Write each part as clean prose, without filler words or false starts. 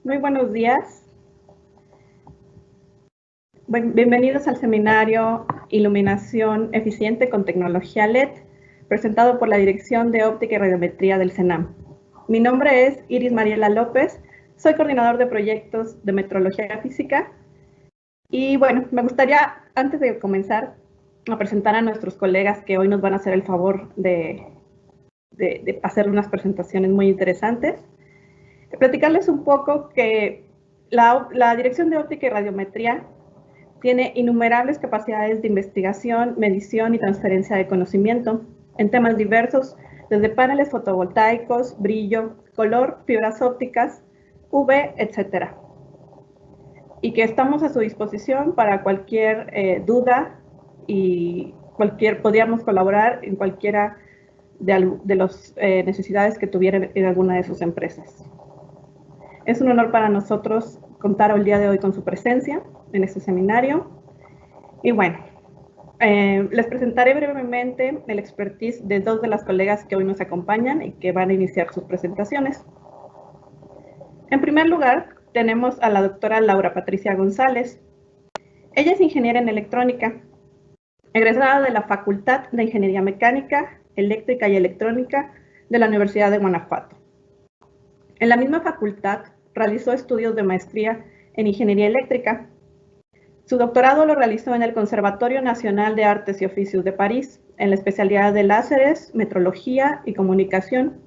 Muy buenos días. Bienvenidos al seminario Iluminación Eficiente con Tecnología LED, presentado por la Dirección de Óptica y Radiometría del CENAM. Mi nombre es Iris Mariela López, soy coordinador de proyectos de metrología física. Y bueno, me gustaría, antes de comenzar, a presentar a nuestros colegas que hoy nos van a hacer el favor de hacer unas presentaciones muy interesantes. Platicarles un poco que la Dirección de Óptica y Radiometría tiene innumerables capacidades de investigación, medición y transferencia de conocimiento en temas diversos, desde paneles fotovoltaicos, brillo, color, fibras ópticas, UV, etc. Y que estamos a su disposición para cualquier duda y podríamos colaborar en cualquiera de las necesidades que tuvieran en alguna de sus empresas. Es un honor para nosotros contar el día de hoy con su presencia en este seminario. Y bueno, les presentaré brevemente el expertise de dos de las colegas que hoy nos acompañan y que van a iniciar sus presentaciones. En primer lugar, tenemos a la doctora Laura Patricia González. Ella es ingeniera en electrónica, egresada de la Facultad de Ingeniería Mecánica, Eléctrica y Electrónica de la Universidad de Guanajuato. En la misma facultad realizó estudios de maestría en Ingeniería Eléctrica. Su doctorado lo realizó en el Conservatorio Nacional de Artes y Oficios de París, en la especialidad de láseres, metrología y comunicación,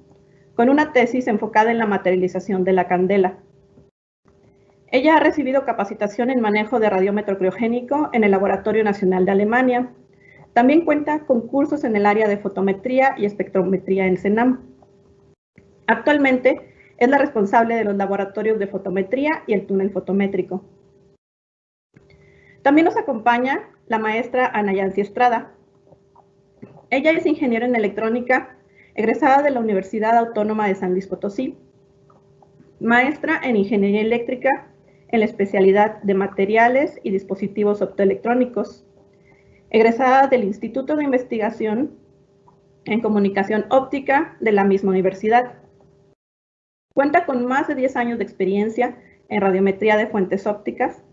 con una tesis enfocada en la materialización de la candela. Ella ha recibido capacitación en manejo de radiómetro criogénico en el Laboratorio Nacional de Alemania. También cuenta con cursos en el área de fotometría y espectrometría en CENAM. Actualmente es la responsable de los laboratorios de fotometría y el túnel fotométrico. También nos acompaña la maestra Ana Yancy Estrada. Ella es ingeniera en electrónica, egresada de la Universidad Autónoma de San Luis Potosí, maestra en ingeniería eléctrica en la especialidad de materiales y dispositivos optoelectrónicos, egresada del Instituto de Investigación en Comunicación Óptica de la misma universidad. Cuenta con más de 10 años de experiencia en radiometría de fuentes ópticas.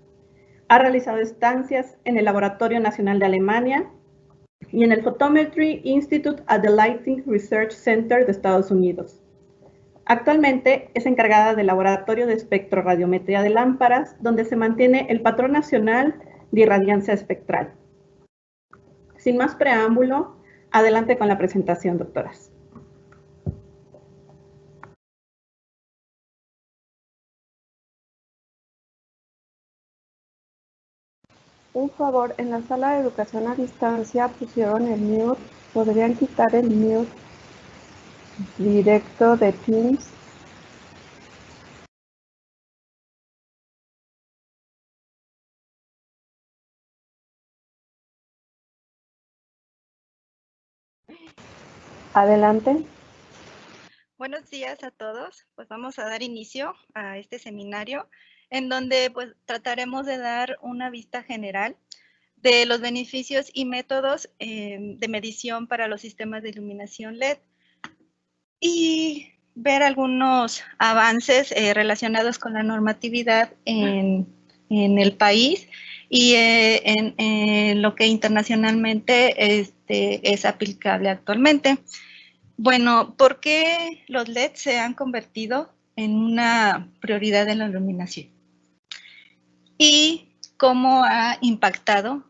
Ha realizado estancias en el Laboratorio Nacional de Alemania y en el Photometry Institute at the Lighting Research Center de Estados Unidos. Actualmente es encargada del Laboratorio de Espectroradiometría de Lámparas, donde se mantiene el patrón nacional de irradiancia espectral. Sin más preámbulo, adelante con la presentación, doctoras. Un favor, en la sala de educación a distancia pusieron el mute. ¿Podrían quitar el mute directo de Teams? Adelante. Buenos días a todos. Pues vamos a dar inicio a este seminario en donde pues trataremos de dar una vista general de los beneficios y métodos de medición para los sistemas de iluminación LED y ver algunos avances relacionados con la normatividad en el país y en lo que internacionalmente es aplicable actualmente. Bueno, ¿por qué los LED se han convertido en una prioridad en la iluminación? ¿Y cómo ha impactado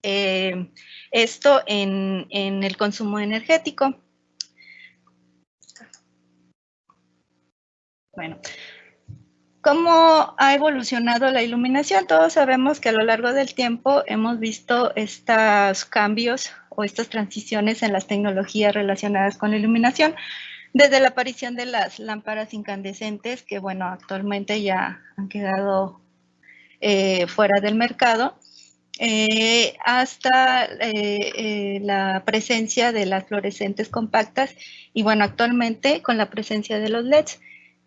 esto en el consumo energético? Bueno, ¿cómo ha evolucionado la iluminación? Todos sabemos que a lo largo del tiempo hemos visto estos cambios o estas transiciones en las tecnologías relacionadas con la iluminación, desde la aparición de las lámparas incandescentes, que bueno, actualmente ya han quedado fuera del mercado, hasta la presencia de las fluorescentes compactas y bueno, actualmente con la presencia de los LEDs,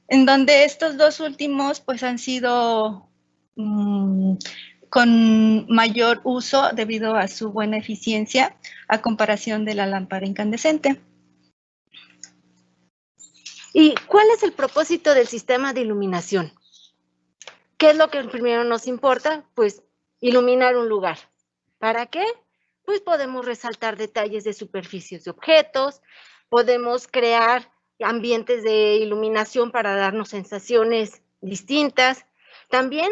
en donde estos dos últimos pues han sido con mayor uso debido a su buena eficiencia a comparación de la lámpara incandescente. ¿Y cuál es el propósito del sistema de iluminación? ¿Qué es lo que primero nos importa? Pues iluminar un lugar. ¿Para qué? Pues podemos resaltar detalles de superficies de objetos, podemos crear ambientes de iluminación para darnos sensaciones distintas. También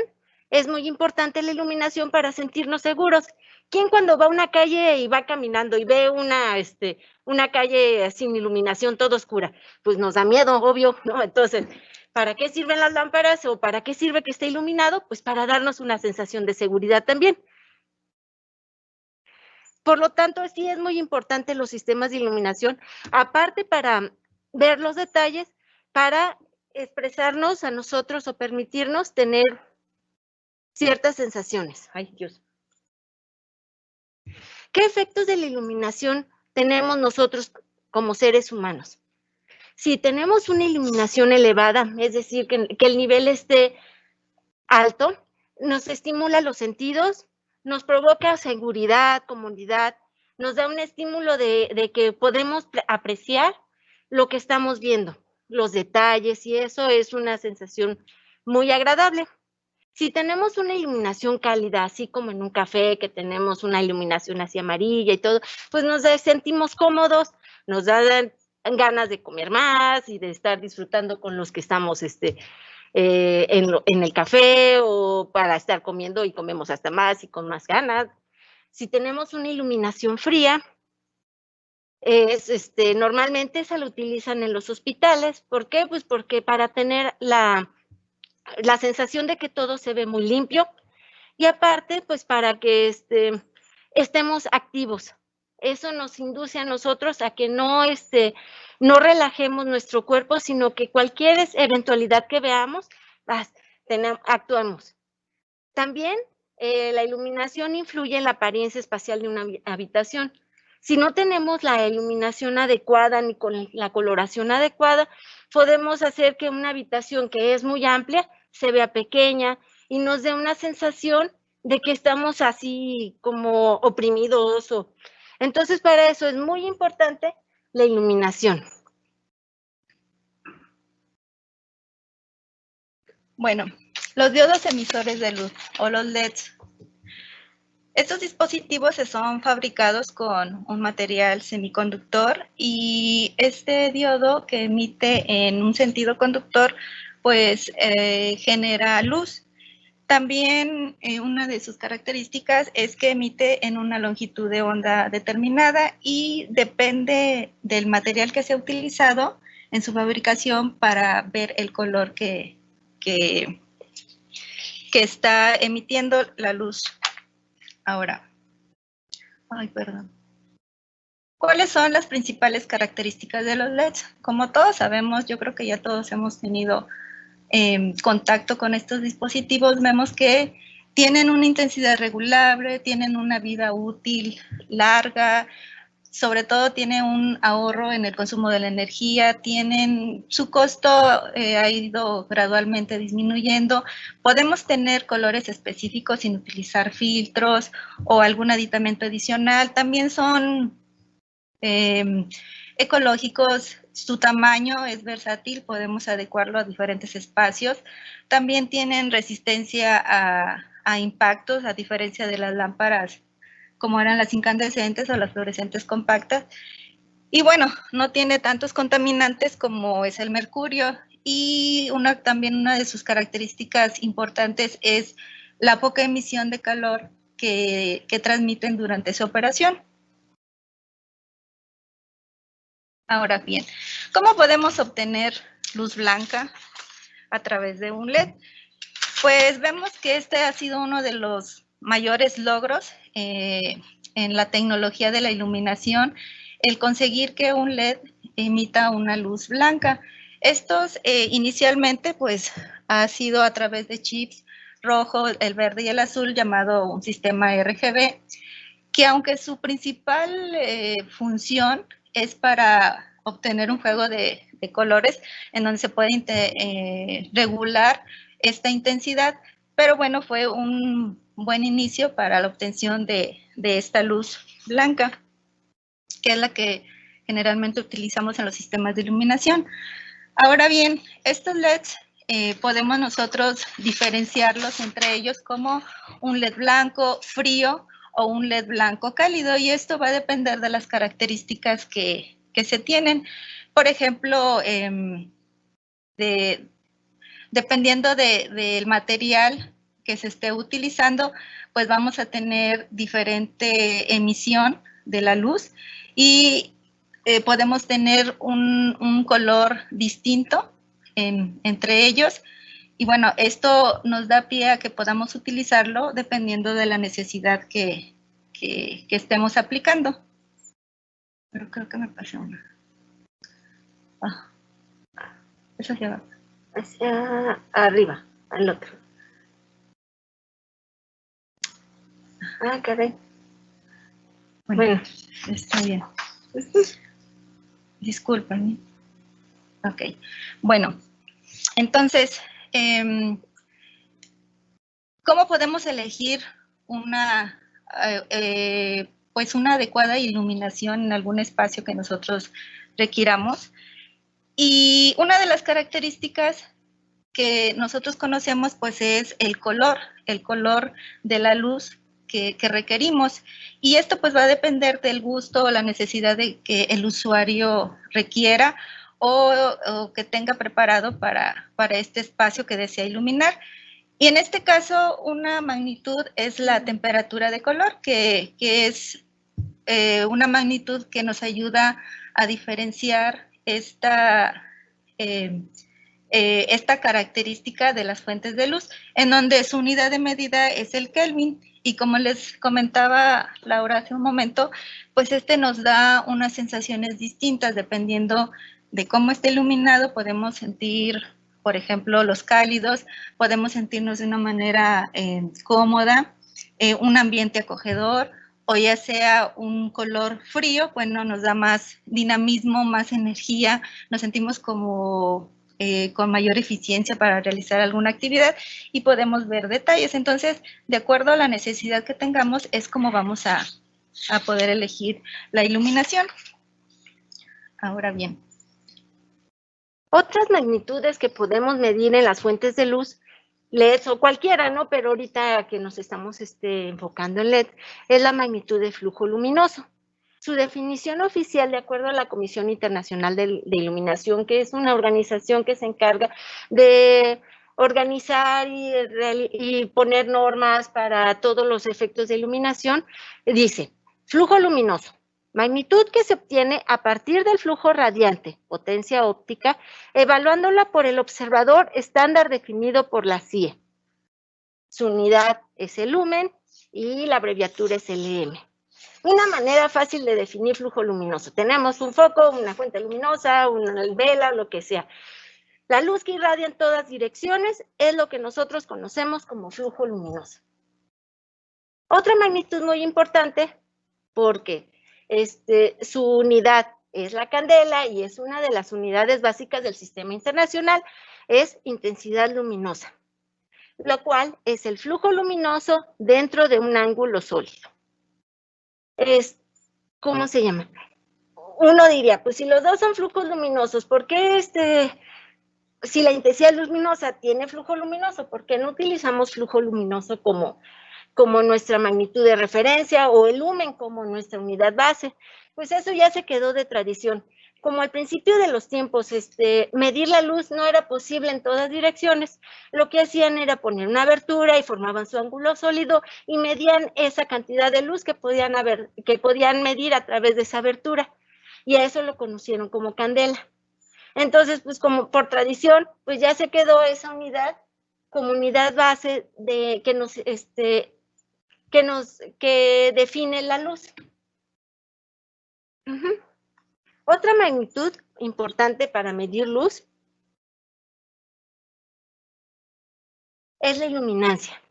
es muy importante la iluminación para sentirnos seguros. ¿Quién cuando va a una calle y va caminando y ve una calle sin iluminación, toda oscura? Pues nos da miedo, obvio, ¿no? Entonces, ¿para qué sirven las lámparas o para qué sirve que esté iluminado? Pues para darnos una sensación de seguridad también. Por lo tanto, sí es muy importante los sistemas de iluminación, aparte para ver los detalles, para expresarnos a nosotros o permitirnos tener ciertas sensaciones. Ay, Dios. ¿Qué efectos de la iluminación tenemos nosotros como seres humanos? Si tenemos una iluminación elevada, es decir, que el nivel esté alto, nos estimula los sentidos, nos provoca seguridad, comodidad, nos da un estímulo de que podemos apreciar lo que estamos viendo, los detalles, y eso es una sensación muy agradable. Si tenemos una iluminación cálida, así como en un café, que tenemos una iluminación así amarilla y todo, pues nos sentimos cómodos, nos dan ganas de comer más y de estar disfrutando con los que estamos en el café, o para estar comiendo y comemos hasta más y con más ganas. Si tenemos una iluminación fría, normalmente esa la utilizan en los hospitales. ¿Por qué? Pues porque para tener la sensación de que todo se ve muy limpio, y aparte, pues para que estemos activos. Eso nos induce a nosotros a que no relajemos nuestro cuerpo, sino que cualquier eventualidad que veamos, actuamos. También la iluminación influye en la apariencia espacial de una habitación. Si no tenemos la iluminación adecuada ni con la coloración adecuada, podemos hacer que una habitación que es muy amplia se vea pequeña y nos dé una sensación de que estamos así como oprimidos. Entonces, para eso es muy importante la iluminación. Bueno, los diodos emisores de luz o los LEDs. Estos dispositivos son fabricados con un material semiconductor, y este diodo que emite en un sentido conductor, pues genera luz. También una de sus características es que emite en una longitud de onda determinada, y depende del material que se ha utilizado en su fabricación para ver el color que está emitiendo la luz. Ahora, ¿cuáles son las principales características de los LEDs? Como todos sabemos, yo creo que ya todos hemos tenido contacto con estos dispositivos, vemos que tienen una intensidad regulable, tienen una vida útil larga, sobre todo tiene un ahorro en el consumo de la energía, su costo ha ido gradualmente disminuyendo. Podemos tener colores específicos sin utilizar filtros o algún aditamento adicional. También son ecológicos, su tamaño es versátil, podemos adecuarlo a diferentes espacios. También tienen resistencia a impactos, a diferencia de las lámparas como eran las incandescentes o las fluorescentes compactas. Y bueno, no tiene tantos contaminantes como es el mercurio, y también una de sus características importantes es la poca emisión de calor que transmiten durante su operación. Ahora bien, ¿cómo podemos obtener luz blanca a través de un LED? Pues vemos que este ha sido uno de los mayores logros en la tecnología de la iluminación, el conseguir que un LED emita una luz blanca. Estos inicialmente pues ha sido a través de chips rojo, el verde y el azul, llamado un sistema RGB, que aunque su principal función es para obtener un juego de colores en donde se puede regular esta intensidad, pero bueno, fue un buen inicio para la obtención de esta luz blanca, que es la que generalmente utilizamos en los sistemas de iluminación. Ahora bien, estos LEDs podemos nosotros diferenciarlos entre ellos como un LED blanco frío o un LED blanco cálido, y esto va a depender de las características que se tienen. Por ejemplo, dependiendo del material que se esté utilizando, pues vamos a tener diferente emisión de la luz y podemos tener un color distinto entre ellos. Y bueno, esto nos da pie a que podamos utilizarlo dependiendo de la necesidad que estemos aplicando. Pero creo que me pasé una. Eso ya va. Hacia arriba, al otro. Caray. Bueno, está bien. Disculpen. Ok. Bueno, entonces, ¿cómo podemos elegir pues una adecuada iluminación en algún espacio que nosotros requiramos? Y una de las características que nosotros conocemos pues es el color de la luz que requerimos. Y esto pues va a depender del gusto o la necesidad de que el usuario requiera o que tenga preparado para este espacio que desea iluminar. Y en este caso, una magnitud es la temperatura de color, que es una magnitud que nos ayuda a diferenciar esta característica de las fuentes de luz, en donde su unidad de medida es el Kelvin. Y como les comentaba Laura hace un momento, pues nos da unas sensaciones distintas dependiendo de cómo esté iluminado. Podemos sentir, por ejemplo, los cálidos, podemos sentirnos de una manera cómoda, un ambiente acogedor, o ya sea un color frío, bueno, nos da más dinamismo, más energía, nos sentimos como con mayor eficiencia para realizar alguna actividad y podemos ver detalles. Entonces, de acuerdo a la necesidad que tengamos, es como vamos a poder elegir la iluminación. Ahora bien. Otras magnitudes que podemos medir en las fuentes de luz, LEDs o cualquiera, ¿no? Pero ahorita que nos estamos enfocando en LED, es la magnitud de flujo luminoso. Su definición oficial, de acuerdo a la Comisión Internacional de Iluminación, que es una organización que se encarga de organizar y poner normas para todos los efectos de iluminación, dice, flujo luminoso, magnitud que se obtiene a partir del flujo radiante, potencia óptica, evaluándola por el observador estándar definido por la CIE. Su unidad es el lumen y la abreviatura es LM. Una manera fácil de definir flujo luminoso. Tenemos un foco, una fuente luminosa, una vela, lo que sea. La luz que irradia en todas direcciones es lo que nosotros conocemos como flujo luminoso. Otra magnitud muy importante, porque su unidad es la candela y es una de las unidades básicas del sistema internacional, es intensidad luminosa, lo cual es el flujo luminoso dentro de un ángulo sólido. ¿Cómo se llama? Uno diría, pues si los dos son flujos luminosos, ¿por qué si la intensidad luminosa tiene flujo luminoso, por qué no utilizamos flujo luminoso como nuestra magnitud de referencia o el lumen como nuestra unidad base? Pues eso ya se quedó de tradición. Como al principio de los tiempos medir la luz no era posible en todas direcciones, lo que hacían era poner una abertura y formaban su ángulo sólido y medían esa cantidad de luz que podían medir a través de esa abertura. Y a eso lo conocieron como candela. Entonces, pues como por tradición, pues ya se quedó esa unidad como unidad base que define la luz. Otra magnitud importante para medir luz es la iluminancia.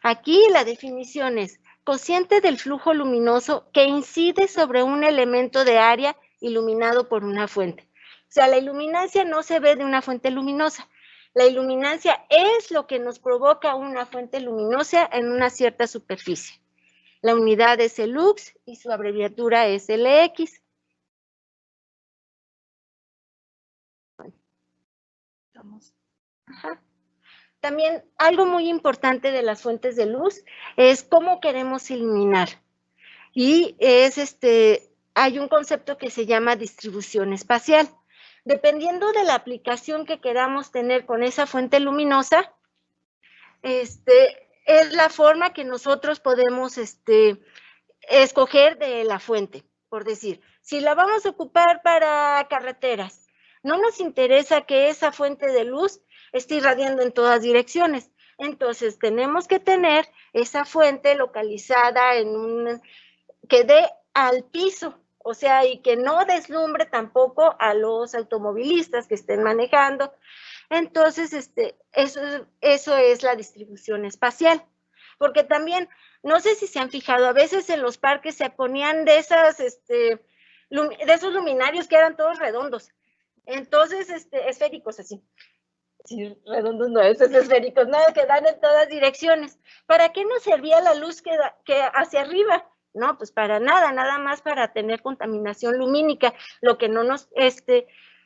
Aquí la definición es cociente del flujo luminoso que incide sobre un elemento de área iluminado por una fuente. O sea, la iluminancia no se ve de una fuente luminosa. La iluminancia es lo que nos provoca una fuente luminosa en una cierta superficie. La unidad es el lux y su abreviatura es LX. Ajá. También algo muy importante de las fuentes de luz es cómo queremos iluminar. Y hay un concepto que se llama distribución espacial. Dependiendo de la aplicación que queramos tener con esa fuente luminosa, es la forma que nosotros podemos escoger de la fuente. Por decir, si la vamos a ocupar para carreteras, no nos interesa que esa fuente de luz esté irradiando en todas direcciones. Entonces, tenemos que tener esa fuente localizada que dé al piso, o sea, y que no deslumbre tampoco a los automovilistas que estén manejando. Entonces, eso es la distribución espacial. Porque también, no sé si se han fijado, a veces en los parques se ponían de esos luminarios que eran todos redondos. Entonces, esféricos así. Sí, redondos no, esos esféricos, nada, que dan en todas direcciones. ¿Para qué nos servía la luz que hacia arriba? No, pues para nada, nada más para tener contaminación lumínica, lo que no nos,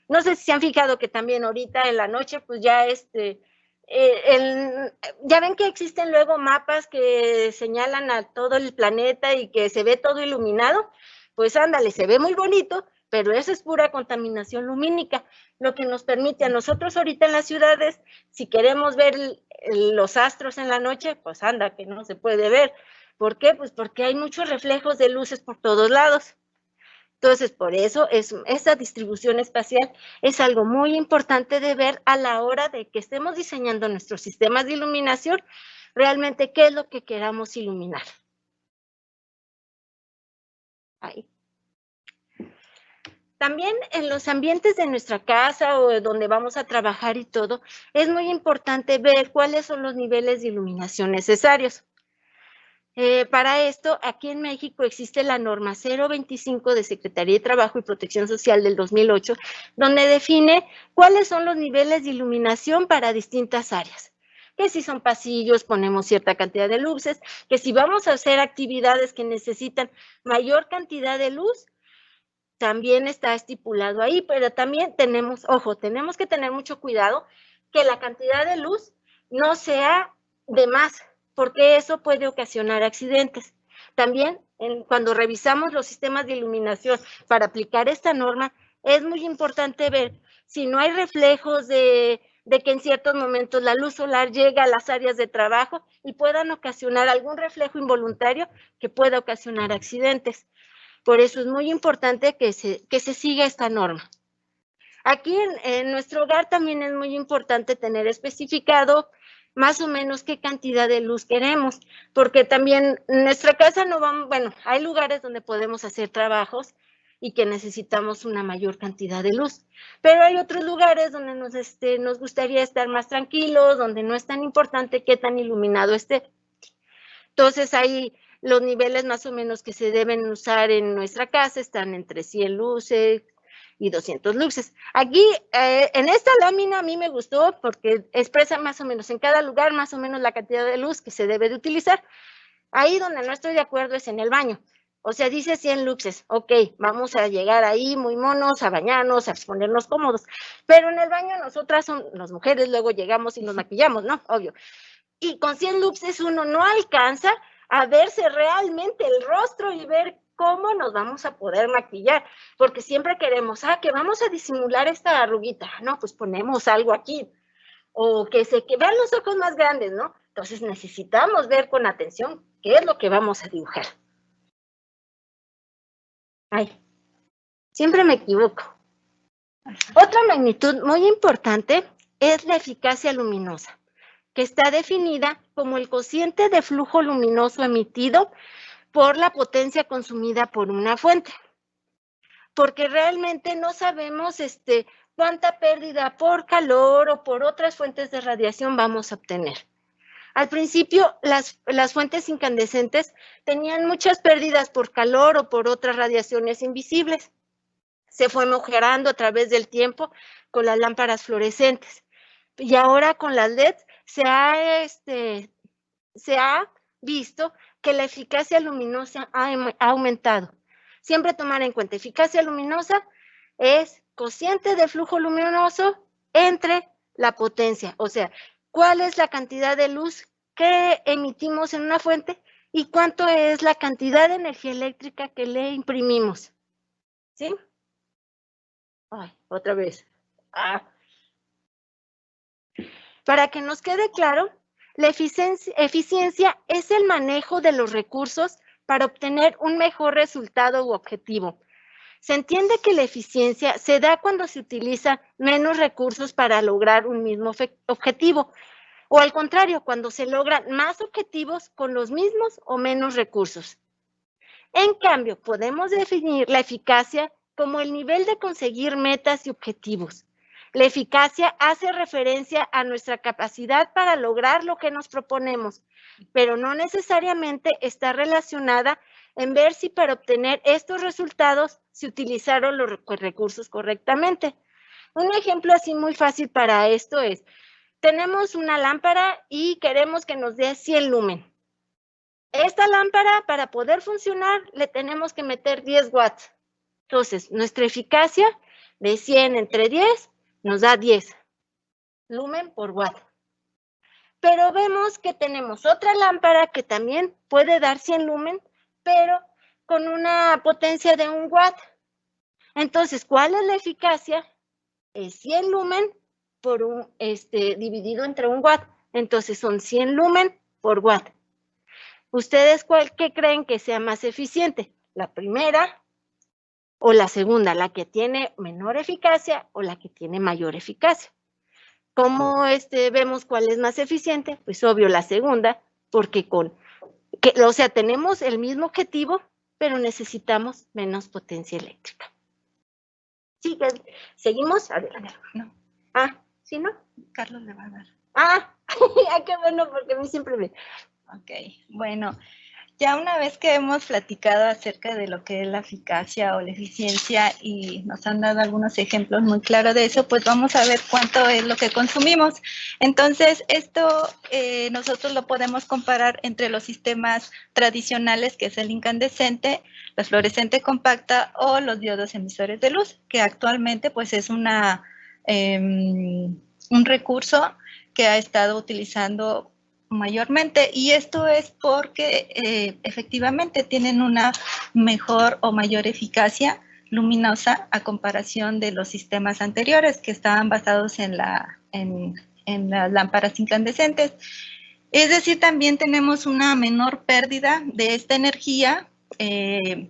no sé si se han fijado que también ahorita en la noche, pues ya ya ven que existen luego mapas que señalan a todo el planeta y que se ve todo iluminado, pues ándale, se ve muy bonito, pero eso es pura contaminación lumínica, lo que nos permite a nosotros ahorita en las ciudades, si queremos ver los astros en la noche, pues anda, que no se puede ver. ¿Por qué? Pues porque hay muchos reflejos de luces por todos lados. Entonces, por eso esa distribución espacial es algo muy importante de ver a la hora de que estemos diseñando nuestros sistemas de iluminación, realmente qué es lo que queramos iluminar. Ahí. También en los ambientes de nuestra casa o donde vamos a trabajar y todo, es muy importante ver cuáles son los niveles de iluminación necesarios. Para esto, aquí en México existe la norma 025 de Secretaría de Trabajo y Protección Social del 2008, donde define cuáles son los niveles de iluminación para distintas áreas. Que si son pasillos, ponemos cierta cantidad de luces, que si vamos a hacer actividades que necesitan mayor cantidad de luz, también está estipulado ahí, pero también tenemos que tener mucho cuidado que la cantidad de luz no sea de más, porque eso puede ocasionar accidentes. También, cuando revisamos los sistemas de iluminación para aplicar esta norma, es muy importante ver si no hay reflejos de que en ciertos momentos la luz solar llega a las áreas de trabajo y puedan ocasionar algún reflejo involuntario que pueda ocasionar accidentes. Por eso es muy importante que se siga esta norma. Aquí en nuestro hogar también es muy importante tener especificado más o menos qué cantidad de luz queremos, porque también en nuestra casa hay lugares donde podemos hacer trabajos y que necesitamos una mayor cantidad de luz, pero hay otros lugares donde nos gustaría estar más tranquilos, donde no es tan importante qué tan iluminado esté. Entonces ahí los niveles más o menos que se deben usar en nuestra casa están entre 100 luces y 200 luces. Aquí, en esta lámina a mí me gustó porque expresa más o menos en cada lugar más o menos la cantidad de luz que se debe de utilizar. Ahí donde no estoy de acuerdo es en el baño. O sea, dice 100 luces. Ok, vamos a llegar ahí muy monos, a bañarnos, a ponernos cómodos. Pero en el baño nosotras, las mujeres, luego llegamos y nos maquillamos, ¿no? Obvio. Y con 100 luces uno no alcanza a verse realmente el rostro y ver cómo nos vamos a poder maquillar, porque siempre queremos, que vamos a disimular esta arruguita, no, pues ponemos algo aquí, o que vean los ojos más grandes, ¿no? Entonces necesitamos ver con atención qué es lo que vamos a dibujar. Siempre me equivoco. Otra magnitud muy importante es la eficacia luminosa, que está definida como el cociente de flujo luminoso emitido por la potencia consumida por una fuente. Porque realmente no sabemos cuánta pérdida por calor o por otras fuentes de radiación vamos a obtener. Al principio, las fuentes incandescentes tenían muchas pérdidas por calor o por otras radiaciones invisibles. Se fue mejorando a través del tiempo con las lámparas fluorescentes. Y ahora con las LEDs se ha visto que la eficacia luminosa ha aumentado. Siempre tomar en cuenta, eficacia luminosa es cociente de flujo luminoso entre la potencia, o sea, cuál es la cantidad de luz que emitimos en una fuente y cuánto es la cantidad de energía eléctrica que le imprimimos. ¿Sí? Ay, otra vez. Para que nos quede claro, la eficiencia es el manejo de los recursos para obtener un mejor resultado u objetivo. Se entiende que la eficiencia se da cuando se utiliza menos recursos para lograr un mismo objetivo, o al contrario, cuando se logran más objetivos con los mismos o menos recursos. En cambio, podemos definir la eficacia como el nivel de conseguir metas y objetivos. La eficacia hace referencia a nuestra capacidad para lograr lo que nos proponemos, pero no necesariamente está relacionada en ver si para obtener estos resultados se utilizaron los recursos correctamente. Un ejemplo así muy fácil para esto es, tenemos una lámpara y queremos que nos dé 100 lumen. Esta lámpara, para poder funcionar, le tenemos que meter 10 watts. Entonces, nuestra eficacia de 100 entre 10 nos da 10 lumen por watt. Pero vemos que tenemos otra lámpara que también puede dar 100 lumen, pero con una potencia de 1 watt. Entonces, ¿cuál es la eficacia? Es 100 lumen por dividido entre 1 watt. Entonces, son 100 lumen por watt. ¿Ustedes qué creen que sea más eficiente? ¿La primera o la segunda? ¿La que tiene menor eficacia o la que tiene mayor eficacia? ¿Cómo vemos cuál es más eficiente? Pues obvio la segunda, porque o sea, tenemos el mismo objetivo, pero necesitamos menos potencia eléctrica. ¿Sí? ¿Seguimos? Adelante. No. ¿Sí, no? Carlos le va a dar. Qué bueno, porque a mí siempre me... Ok, bueno, ya una vez que hemos platicado acerca de lo que es la eficacia o la eficiencia y nos han dado algunos ejemplos muy claros de eso, pues vamos a ver cuánto es lo que consumimos. Entonces, esto nosotros lo podemos comparar entre los sistemas tradicionales, que es el incandescente, la fluorescente compacta o los diodos emisores de luz, que actualmente pues es un recurso que ha estado utilizando mayormente, y esto es porque efectivamente tienen una mejor o mayor eficacia luminosa a comparación de los sistemas anteriores que estaban basados en las lámparas incandescentes. Es decir, también tenemos una menor pérdida de esta energía que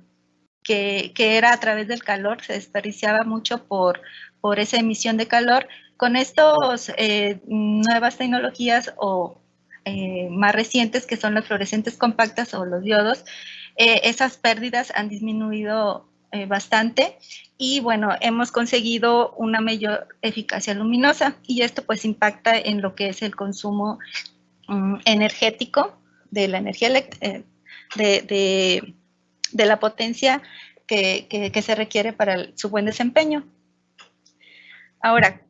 era a través del calor, se desperdiciaba mucho por esa emisión de calor. Con estas nuevas tecnologías o más recientes, que son las fluorescentes compactas o los diodos, esas pérdidas han disminuido bastante y bueno, hemos conseguido una mayor eficacia luminosa, y esto pues impacta en lo que es el consumo energético de la energía de la potencia que se requiere para su buen desempeño. Ahora,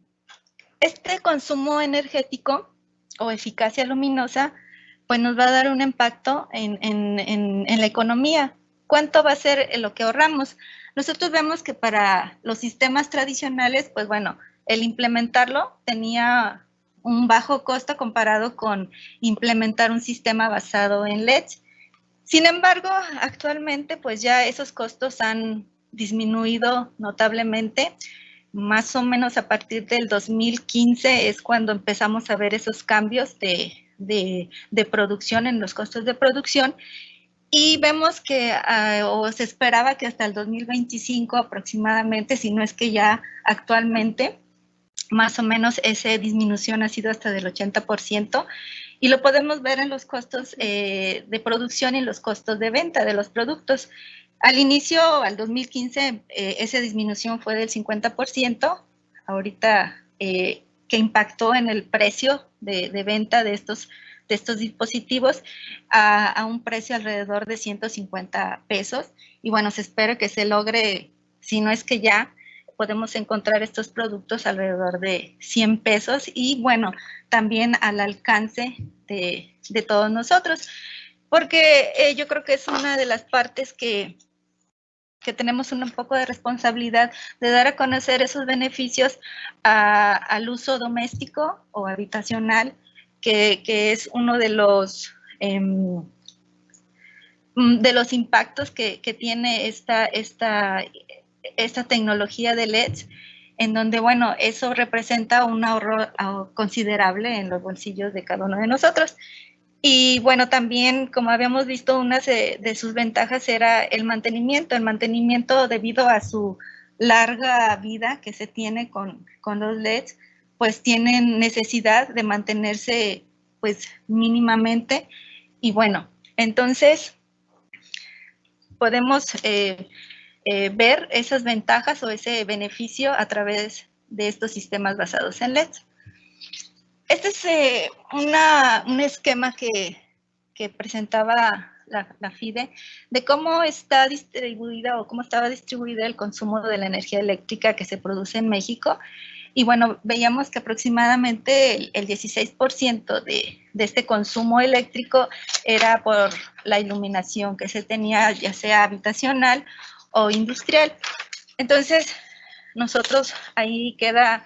este consumo energético o eficacia luminosa, pues nos va a dar un impacto en la economía. ¿Cuánto va a ser lo que ahorramos? Nosotros vemos que para los sistemas tradicionales, pues bueno, el implementarlo tenía un bajo costo comparado con implementar un sistema basado en LEDs. Sin embargo, actualmente, pues ya esos costos han disminuido notablemente. Más o menos a partir del 2015 es cuando empezamos a ver esos cambios de producción en los costos de producción, y vemos que o se esperaba que hasta el 2025 aproximadamente, si no es que ya actualmente, más o menos esa disminución ha sido hasta del 80%, y lo podemos ver en los costos de producción y los costos de venta de los productos. Al inicio, al 2015, esa disminución fue del 50%, ahorita que impactó en el precio de venta de estos dispositivos a un precio alrededor de 150 pesos. Y bueno, se espera que se logre, si no es que ya, podemos encontrar estos productos alrededor de 100 pesos y bueno, también al alcance de todos nosotros. Porque yo creo que es una de las partes que que tenemos un poco de responsabilidad de dar a conocer esos beneficios al uso doméstico o habitacional, que es uno de los impactos que tiene esta tecnología de LEDs, en donde, bueno, eso representa un ahorro considerable en los bolsillos de cada uno de nosotros. Y bueno, también, como habíamos visto, una de sus ventajas era el mantenimiento. El mantenimiento, debido a su larga vida que se tiene con los LEDs, pues tienen necesidad de mantenerse pues mínimamente. Y bueno, entonces podemos ver esas ventajas o ese beneficio a través de estos sistemas basados en LEDs. Este es un esquema que presentaba la FIDE de cómo está distribuida o cómo estaba distribuida el consumo de la energía eléctrica que se produce en México. Y bueno, veíamos que aproximadamente el 16% de este consumo eléctrico era por la iluminación que se tenía, ya sea habitacional o industrial. Entonces, nosotros ahí queda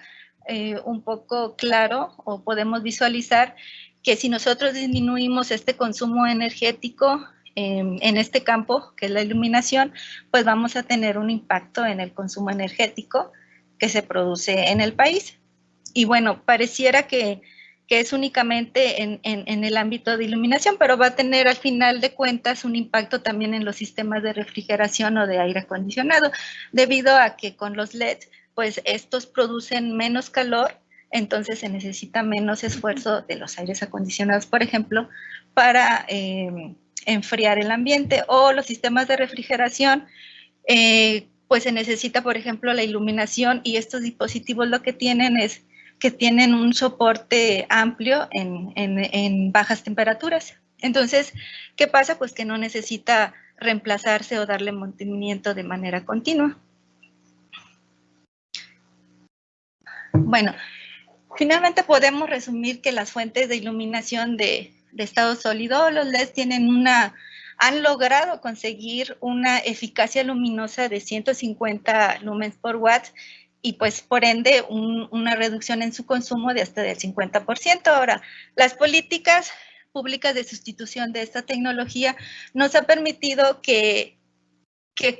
un poco claro, o podemos visualizar que si nosotros disminuimos este consumo energético en este campo, que es la iluminación, pues vamos a tener un impacto en el consumo energético que se produce en el país. Y bueno, pareciera que es únicamente en el ámbito de iluminación, pero va a tener al final de cuentas un impacto también en los sistemas de refrigeración o de aire acondicionado, debido a que con los LEDs, pues estos producen menos calor, entonces se necesita menos esfuerzo de los aires acondicionados, por ejemplo, para enfriar el ambiente, o los sistemas de refrigeración, pues se necesita, por ejemplo, la iluminación, y estos dispositivos lo que tienen es que tienen un soporte amplio en bajas temperaturas. Entonces, ¿qué pasa? Pues que no necesita reemplazarse o darle mantenimiento de manera continua. Bueno, finalmente podemos resumir que las fuentes de iluminación de estado sólido, los LEDs, han logrado conseguir una eficacia luminosa de 150 lumens por watt, y pues por ende una reducción en su consumo de hasta del 50%. Ahora, las políticas públicas de sustitución de esta tecnología nos ha permitido que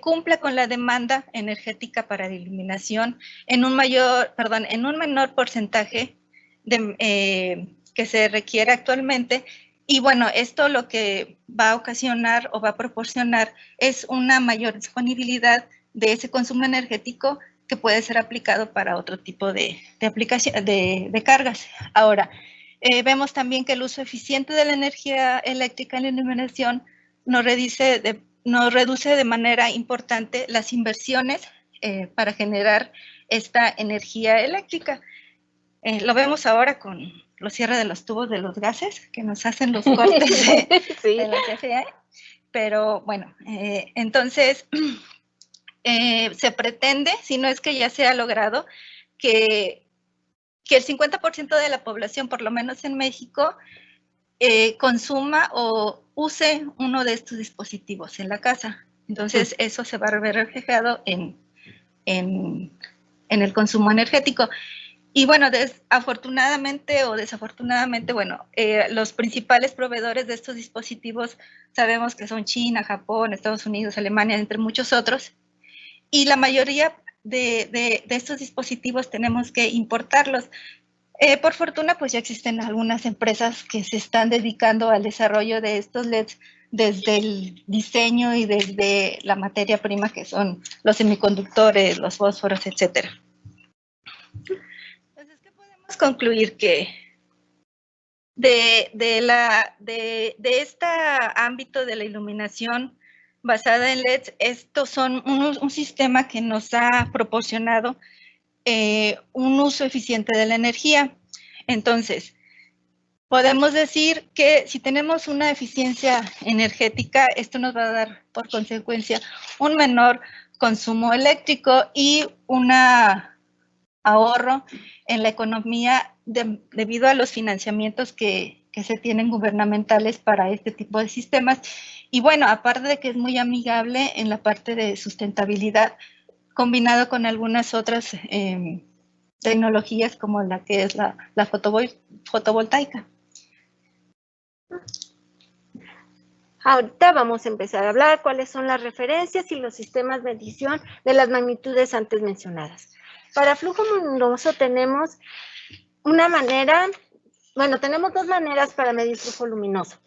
cumpla con la demanda energética para la iluminación en un menor porcentaje que se requiere actualmente. Y bueno, esto lo que va a ocasionar o va a proporcionar es una mayor disponibilidad de ese consumo energético que puede ser aplicado para otro tipo de cargas. Ahora, vemos también que el uso eficiente de la energía eléctrica en la iluminación nos reduce de manera importante las inversiones para generar esta energía eléctrica. Lo vemos ahora con los cierres de los tubos de los gases que nos hacen los cortes de la CFE. Pero bueno, entonces se pretende, si no es que ya se ha logrado, que el 50% de la población, por lo menos en México, consuma o use uno de estos dispositivos en la casa. Entonces, eso se va a ver reflejado en el consumo energético. Y bueno, afortunadamente o desafortunadamente, bueno, los principales proveedores de estos dispositivos sabemos que son China, Japón, Estados Unidos, Alemania, entre muchos otros. Y la mayoría de estos dispositivos tenemos que importarlos. Por fortuna, pues ya existen algunas empresas que se están dedicando al desarrollo de estos LEDs desde el diseño y desde la materia prima, que son los semiconductores, los fósforos, etc. Entonces, ¿qué podemos concluir? Que de este ámbito de la iluminación basada en LEDs, estos son un sistema que nos ha proporcionado un uso eficiente de la energía. Entonces, podemos decir que si tenemos una eficiencia energética, esto nos va a dar por consecuencia un menor consumo eléctrico y un ahorro en la economía debido a los financiamientos que se tienen gubernamentales para este tipo de sistemas. Y bueno, aparte de que es muy amigable en la parte de sustentabilidad, combinado con algunas otras tecnologías como la que es la fotovoltaica. Ahorita vamos a empezar a hablar cuáles son las referencias y los sistemas de medición de las magnitudes antes mencionadas. Para flujo luminoso tenemos una manera, bueno, tenemos dos maneras para medir flujo luminoso.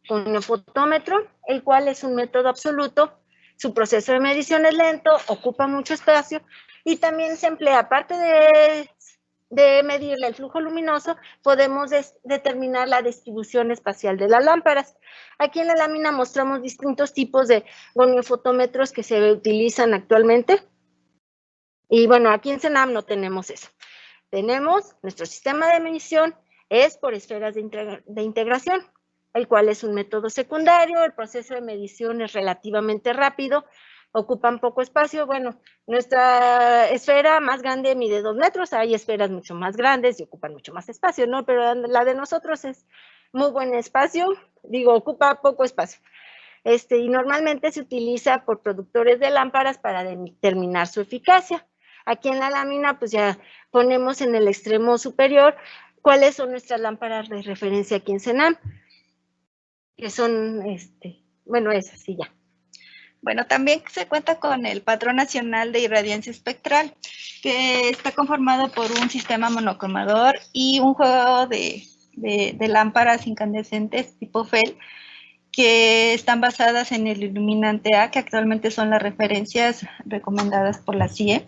Con el fotómetro, el cual es un método absoluto, su proceso de medición es lento, ocupa mucho espacio y también se emplea, aparte de medirle el flujo luminoso, podemos determinar la distribución espacial de las lámparas. Aquí en la lámina mostramos distintos tipos de goniofotómetros que se utilizan actualmente. Y bueno, aquí en CENAM no tenemos eso. Tenemos nuestro sistema de medición, es por esferas de integración, el cual es un método secundario. El proceso de medición es relativamente rápido, ocupan poco espacio. Bueno, nuestra esfera más grande mide 2 metros, hay esferas mucho más grandes y ocupan mucho más espacio, ¿no? Pero la de nosotros es muy buen espacio, ocupa poco espacio. Y normalmente se utiliza por productores de lámparas para determinar su eficacia. Aquí en la lámina, pues ya ponemos en el extremo superior cuáles son nuestras lámparas de referencia aquí en CENAM, que son, bueno, esas sí ya. Bueno, también se cuenta con el Patrón Nacional de Irradiancia Espectral, que está conformado por un sistema monocromador y un juego de lámparas incandescentes tipo FEL, que están basadas en el iluminante A, que actualmente son las referencias recomendadas por la CIE.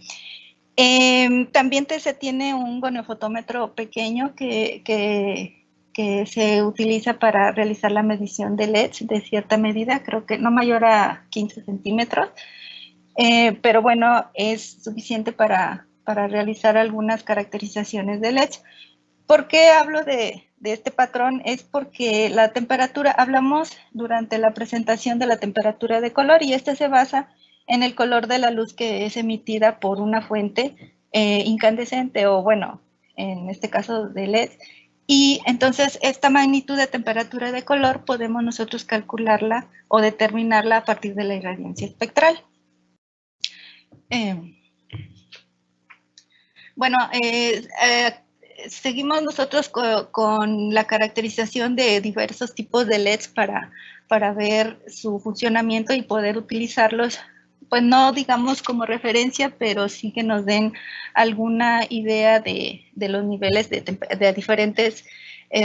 También se tiene un goniofotómetro pequeño que se utiliza para realizar la medición de LEDs de cierta medida, creo que no mayor a 15 centímetros, pero bueno, es suficiente para realizar algunas caracterizaciones de LEDs. ¿Por qué hablo de este patrón? Es porque la temperatura, hablamos durante la presentación de la temperatura de color, y este se basa en el color de la luz que es emitida por una fuente incandescente, o bueno, en este caso de LED. Y entonces esta magnitud de temperatura de color podemos nosotros calcularla o determinarla a partir de la irradiancia espectral. Seguimos nosotros con la caracterización de diversos tipos de LEDs para ver su funcionamiento y poder utilizarlos, pues no digamos como referencia, pero sí que nos den alguna idea de los niveles de diferentes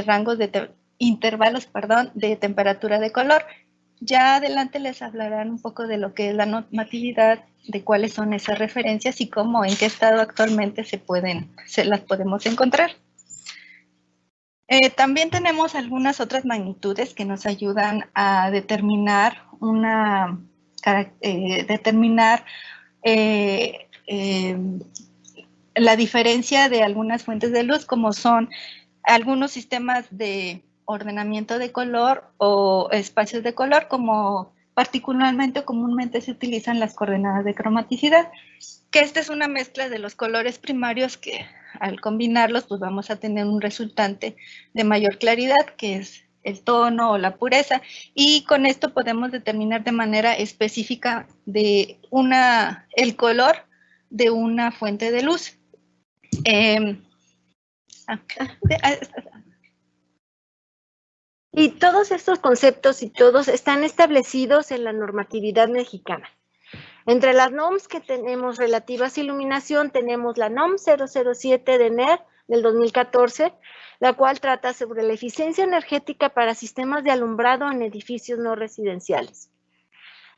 rangos de intervalos, de temperatura de color. Ya adelante les hablarán un poco de lo que es la normatividad, de cuáles son esas referencias y cómo, en qué estado actualmente se las podemos encontrar. También tenemos algunas otras magnitudes que nos ayudan a determinar la diferencia de algunas fuentes de luz, como son algunos sistemas de ordenamiento de color o espacios de color, como particularmente o comúnmente se utilizan las coordenadas de cromaticidad, que esta es una mezcla de los colores primarios que al combinarlos pues vamos a tener un resultante de mayor claridad, que es el tono o la pureza, y con esto podemos determinar de manera específica el color de una fuente de luz. Y todos estos conceptos y todos están establecidos en la normatividad mexicana. Entre las NOMs que tenemos relativas a iluminación, tenemos la NOM 007 de NER del 2014, la cual trata sobre la eficiencia energética para sistemas de alumbrado en edificios no residenciales.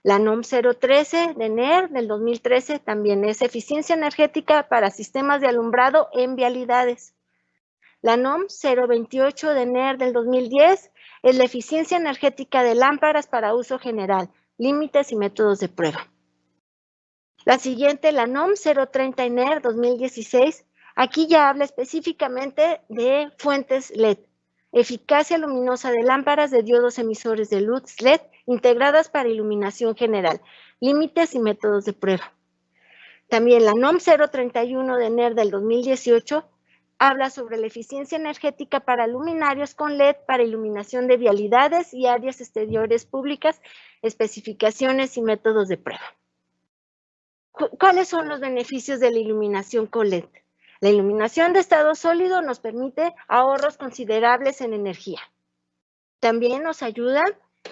La NOM 013 de NER del 2013 también es eficiencia energética para sistemas de alumbrado en vialidades. La NOM 028 de NER del 2010 es la eficiencia energética de lámparas para uso general, límites y métodos de prueba. La siguiente, la NOM 030 NER 2016, aquí ya habla específicamente de fuentes LED, eficacia luminosa de lámparas de diodos emisores de luz LED integradas para iluminación general, límites y métodos de prueba. También la NOM 031 de NER del 2018 Habla sobre la eficiencia energética para luminarios con LED para iluminación de vialidades y áreas exteriores públicas, especificaciones y métodos de prueba. ¿Cuáles son los beneficios de la iluminación con LED? La iluminación de estado sólido nos permite ahorros considerables en energía. También nos ayuda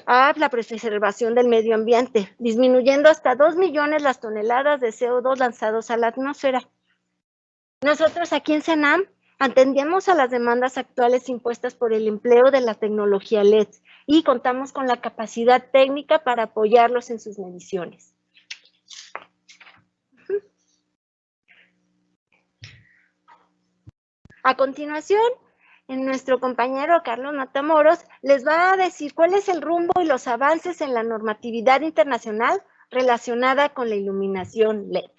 a la preservación del medio ambiente, disminuyendo hasta 2 millones las toneladas de CO2 lanzados a la atmósfera. Nosotros aquí en CENAM atendemos a las demandas actuales impuestas por el empleo de la tecnología LED y contamos con la capacidad técnica para apoyarlos en sus mediciones. A continuación, nuestro compañero Carlos Matamoros les va a decir cuál es el rumbo y los avances en la normatividad internacional relacionada con la iluminación LED.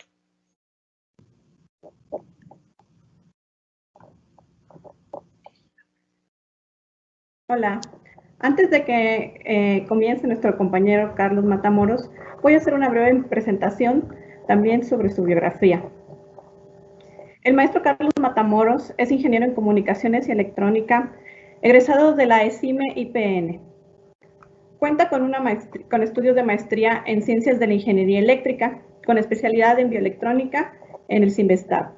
Hola, antes de que comience nuestro compañero Carlos Matamoros, voy a hacer una breve presentación también sobre su biografía. El maestro Carlos Matamoros es ingeniero en comunicaciones y electrónica, egresado de la ESIME-IPN. Cuenta con estudios de maestría en ciencias de la ingeniería eléctrica, con especialidad en bioelectrónica en el CIMBESTAB.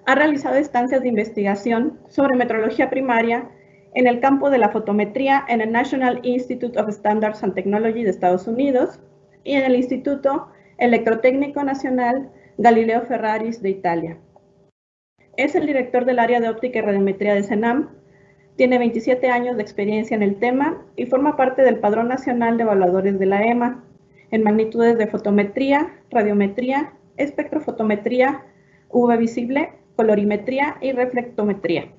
Ha realizado estancias de investigación sobre metrología primaria en el campo de la fotometría en el National Institute of Standards and Technology de Estados Unidos y en el Instituto Electrotécnico Nacional Galileo Ferraris de Italia. Es el director del área de óptica y radiometría de CENAM, tiene 27 años de experiencia en el tema y forma parte del Padrón Nacional de Evaluadores de la EMA en magnitudes de fotometría, radiometría, espectrofotometría, UV visible, colorimetría y reflectometría.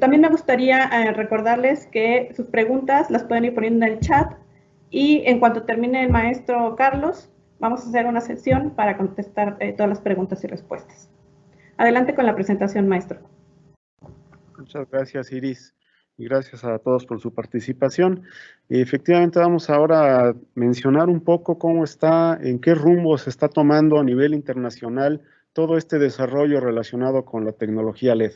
También me gustaría recordarles que sus preguntas las pueden ir poniendo en el chat y en cuanto termine el maestro Carlos, vamos a hacer una sesión para contestar todas las preguntas y respuestas. Adelante con la presentación, maestro. Muchas gracias, Iris, y gracias a todos por su participación. Efectivamente, vamos ahora a mencionar un poco cómo está, en qué rumbo se está tomando a nivel internacional todo este desarrollo relacionado con la tecnología LED.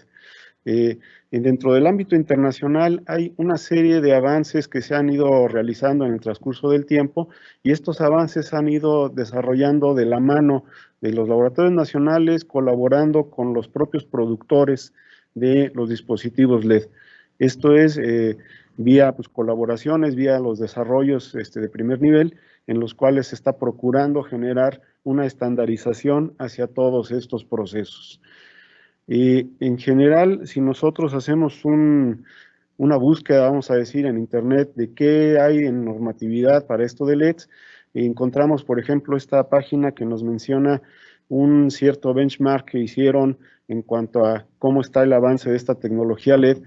Dentro del ámbito internacional hay una serie de avances que se han ido realizando en el transcurso del tiempo y estos avances han ido desarrollando de la mano de los laboratorios nacionales, colaborando con los propios productores de los dispositivos LED. Esto es vía colaboraciones, vía los desarrollos de primer nivel, en los cuales se está procurando generar una estandarización hacia todos estos procesos. En general, si nosotros hacemos una búsqueda, vamos a decir, en Internet de qué hay en normatividad para esto de LEDs, encontramos, por ejemplo, esta página que nos menciona un cierto benchmark que hicieron en cuanto a cómo está el avance de esta tecnología LED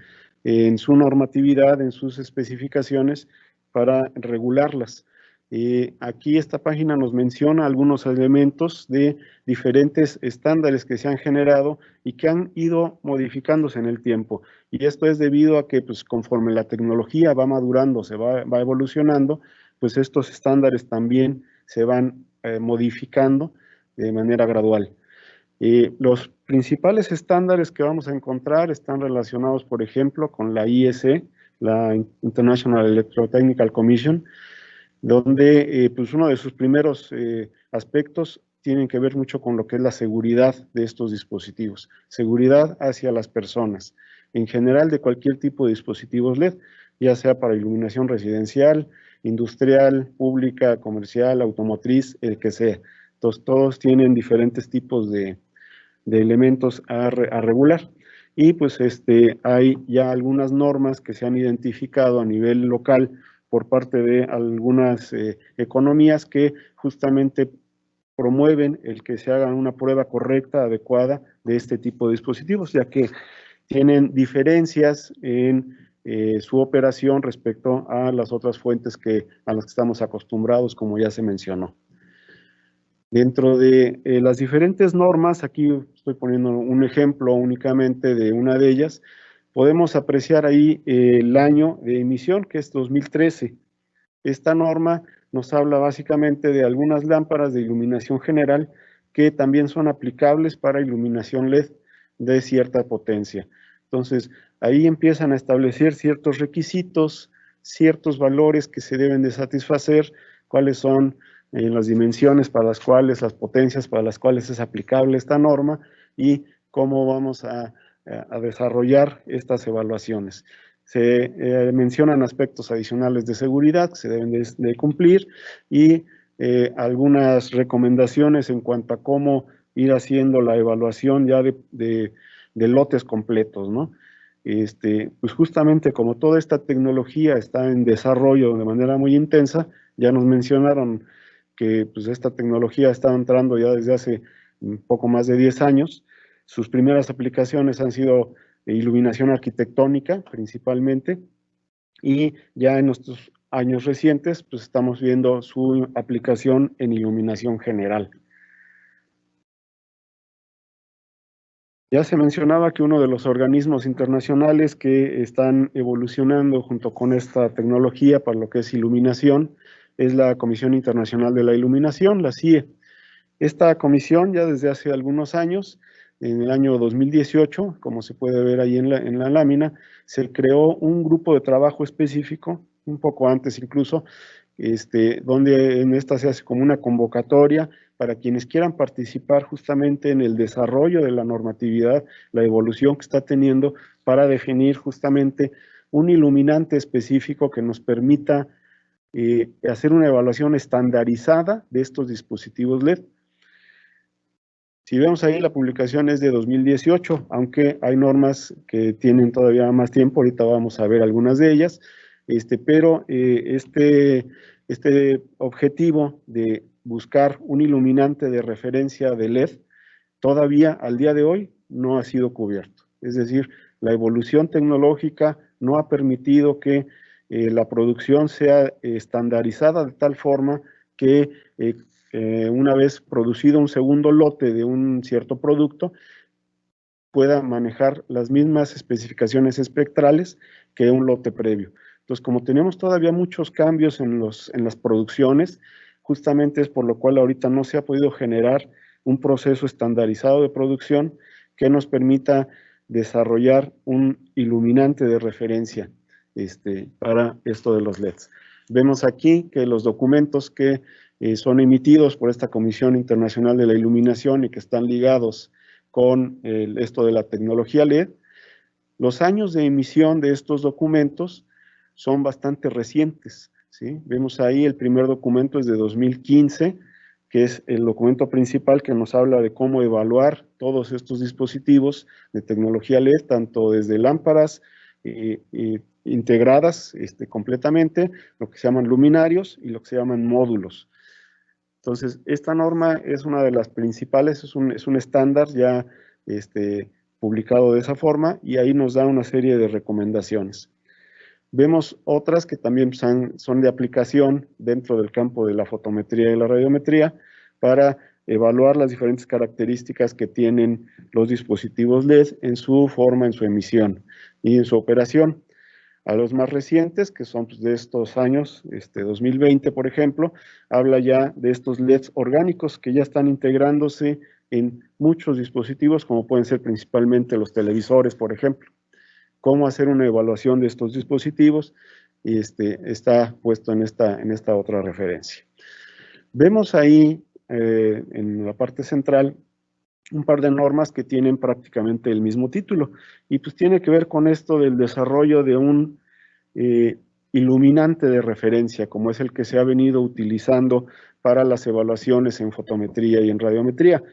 en su normatividad, en sus especificaciones para regularlas. Aquí esta página nos menciona algunos elementos de diferentes estándares que se han generado y que han ido modificándose en el tiempo. Y esto es debido a que conforme la tecnología va madurando, se va evolucionando, pues estos estándares también se van modificando de manera gradual. Los principales estándares que vamos a encontrar están relacionados, por ejemplo, con la IEC, la International Electrotechnical Commission, donde uno de sus primeros aspectos tienen que ver mucho con lo que es la seguridad de estos dispositivos, seguridad hacia las personas, en general de cualquier tipo de dispositivos LED, ya sea para iluminación residencial, industrial, pública, comercial, automotriz, el que sea. Entonces, todos tienen diferentes tipos de elementos a regular. Y hay ya algunas normas que se han identificado a nivel local por parte de algunas economías que justamente promueven el que se haga una prueba correcta, adecuada de este tipo de dispositivos, ya que tienen diferencias en su operación respecto a las otras fuentes a las que estamos acostumbrados, como ya se mencionó. Dentro de las diferentes normas, aquí estoy poniendo un ejemplo únicamente de una de ellas, podemos apreciar ahí el año de emisión, que es 2013. Esta norma nos habla básicamente de algunas lámparas de iluminación general que también son aplicables para iluminación LED de cierta potencia. Entonces, ahí empiezan a establecer ciertos requisitos, ciertos valores que se deben de satisfacer, cuáles son las dimensiones para las cuales, las potencias para las cuales es aplicable esta norma y cómo vamos a desarrollar estas evaluaciones. Se mencionan aspectos adicionales de seguridad que se deben de cumplir y algunas recomendaciones en cuanto a cómo ir haciendo la evaluación ya de lotes completos, ¿no? Pues justamente como toda esta tecnología está en desarrollo de manera muy intensa, ya nos mencionaron que pues, esta tecnología está entrando ya desde hace un poco más de 10 años. Sus primeras aplicaciones han sido iluminación arquitectónica principalmente, y ya en nuestros años recientes pues estamos viendo su aplicación en iluminación general. Ya se mencionaba que uno de los organismos internacionales que están evolucionando junto con esta tecnología para lo que es iluminación es la Comisión Internacional de la Iluminación, la CIE. Esta comisión ya desde hace algunos años, en el año 2018, como se puede ver ahí en la lámina, se creó un grupo de trabajo específico, un poco antes incluso, donde en esta se hace como una convocatoria para quienes quieran participar justamente en el desarrollo de la normatividad, la evolución que está teniendo para definir justamente un iluminante específico que nos permita hacer una evaluación estandarizada de estos dispositivos LED. Si vemos ahí, la publicación es de 2018, aunque hay normas que tienen todavía más tiempo, ahorita vamos a ver algunas de ellas, pero este objetivo de buscar un iluminante de referencia de LED todavía al día de hoy no ha sido cubierto. Es decir, la evolución tecnológica no ha permitido que la producción sea estandarizada de tal forma que una vez producido un segundo lote de un cierto producto, pueda manejar las mismas especificaciones espectrales que un lote previo. Entonces, como tenemos todavía muchos cambios en las producciones, justamente es por lo cual ahorita no se ha podido generar un proceso estandarizado de producción que nos permita desarrollar un iluminante de referencia para esto de los LEDs. Vemos aquí que los documentos que son emitidos por esta Comisión Internacional de la Iluminación y que están ligados con esto de la tecnología LED, los años de emisión de estos documentos son bastante recientes, ¿sí? Vemos ahí el primer documento es de 2015, que es el documento principal que nos habla de cómo evaluar todos estos dispositivos de tecnología LED, tanto desde lámparas integradas completamente, lo que se llaman luminarios y lo que se llaman módulos. Entonces, esta norma es una de las principales, es un estándar ya publicado de esa forma y ahí nos da una serie de recomendaciones. Vemos otras que también son de aplicación dentro del campo de la fotometría y la radiometría para evaluar las diferentes características que tienen los dispositivos LED en su forma, en su emisión y en su operación. A los más recientes, que son pues, de estos años, 2020 por ejemplo, habla ya de estos LEDs orgánicos que ya están integrándose en muchos dispositivos, como pueden ser principalmente los televisores, por ejemplo. Cómo hacer una evaluación de estos dispositivos está puesto en esta otra referencia. Vemos ahí en la parte central un par de normas que tienen prácticamente el mismo título y pues tiene que ver con esto del desarrollo de un iluminante de referencia, como es el que se ha venido utilizando para las evaluaciones en fotometría y en radiometría.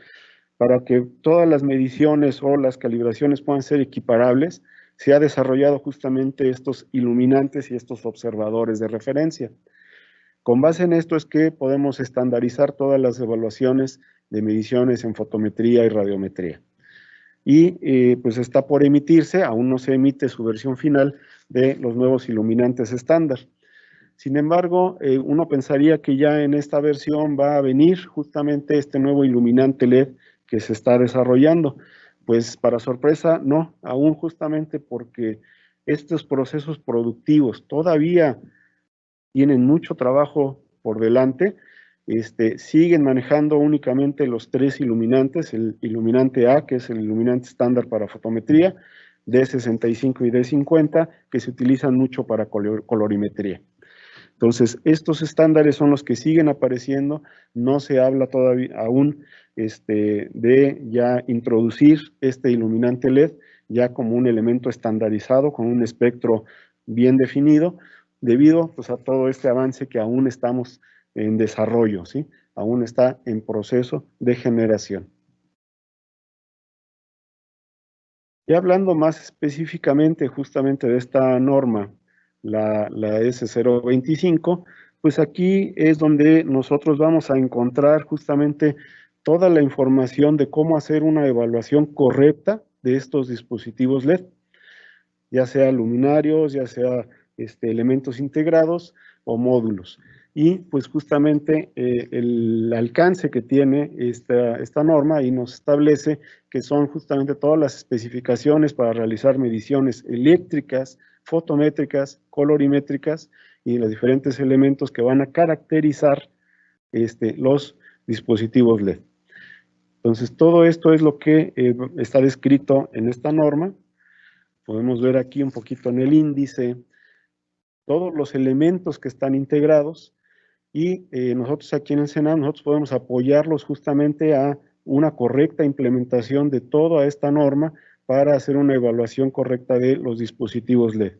Para que todas las mediciones o las calibraciones puedan ser equiparables, se ha desarrollado justamente estos iluminantes y estos observadores de referencia. Con base en esto es que podemos estandarizar todas las evaluaciones de mediciones en fotometría y radiometría. Y pues está por emitirse, aún no se emite su versión final de los nuevos iluminantes estándar. Sin embargo, uno pensaría que ya en esta versión va a venir justamente este nuevo iluminante LED que se está desarrollando. Pues para sorpresa, no, aún justamente porque estos procesos productivos todavía tienen mucho trabajo por delante, siguen manejando únicamente los 3 iluminantes, el iluminante A, que es el iluminante estándar para fotometría, D65 y D50, que se utilizan mucho para colorimetría. Entonces, estos estándares son los que siguen apareciendo, no se habla todavía aún de ya introducir este iluminante LED ya como un elemento estandarizado, con un espectro bien definido, debido pues, a todo este avance que aún estamos en desarrollo, ¿sí? Aún está en proceso de generación. Y hablando más específicamente justamente de esta norma, la S025, pues aquí es donde nosotros vamos a encontrar justamente toda la información de cómo hacer una evaluación correcta de estos dispositivos LED, ya sea luminarios, ya sea elementos integrados o módulos. Y pues justamente el alcance que tiene esta norma y nos establece que son justamente todas las especificaciones para realizar mediciones eléctricas, fotométricas, colorimétricas y los diferentes elementos que van a caracterizar los dispositivos LED. Entonces, todo esto es lo que está descrito en esta norma. Podemos ver aquí un poquito en el índice todos los elementos que están integrados y nosotros aquí en el CENAM, nosotros podemos apoyarlos justamente a una correcta implementación de toda esta norma para hacer una evaluación correcta de los dispositivos LED.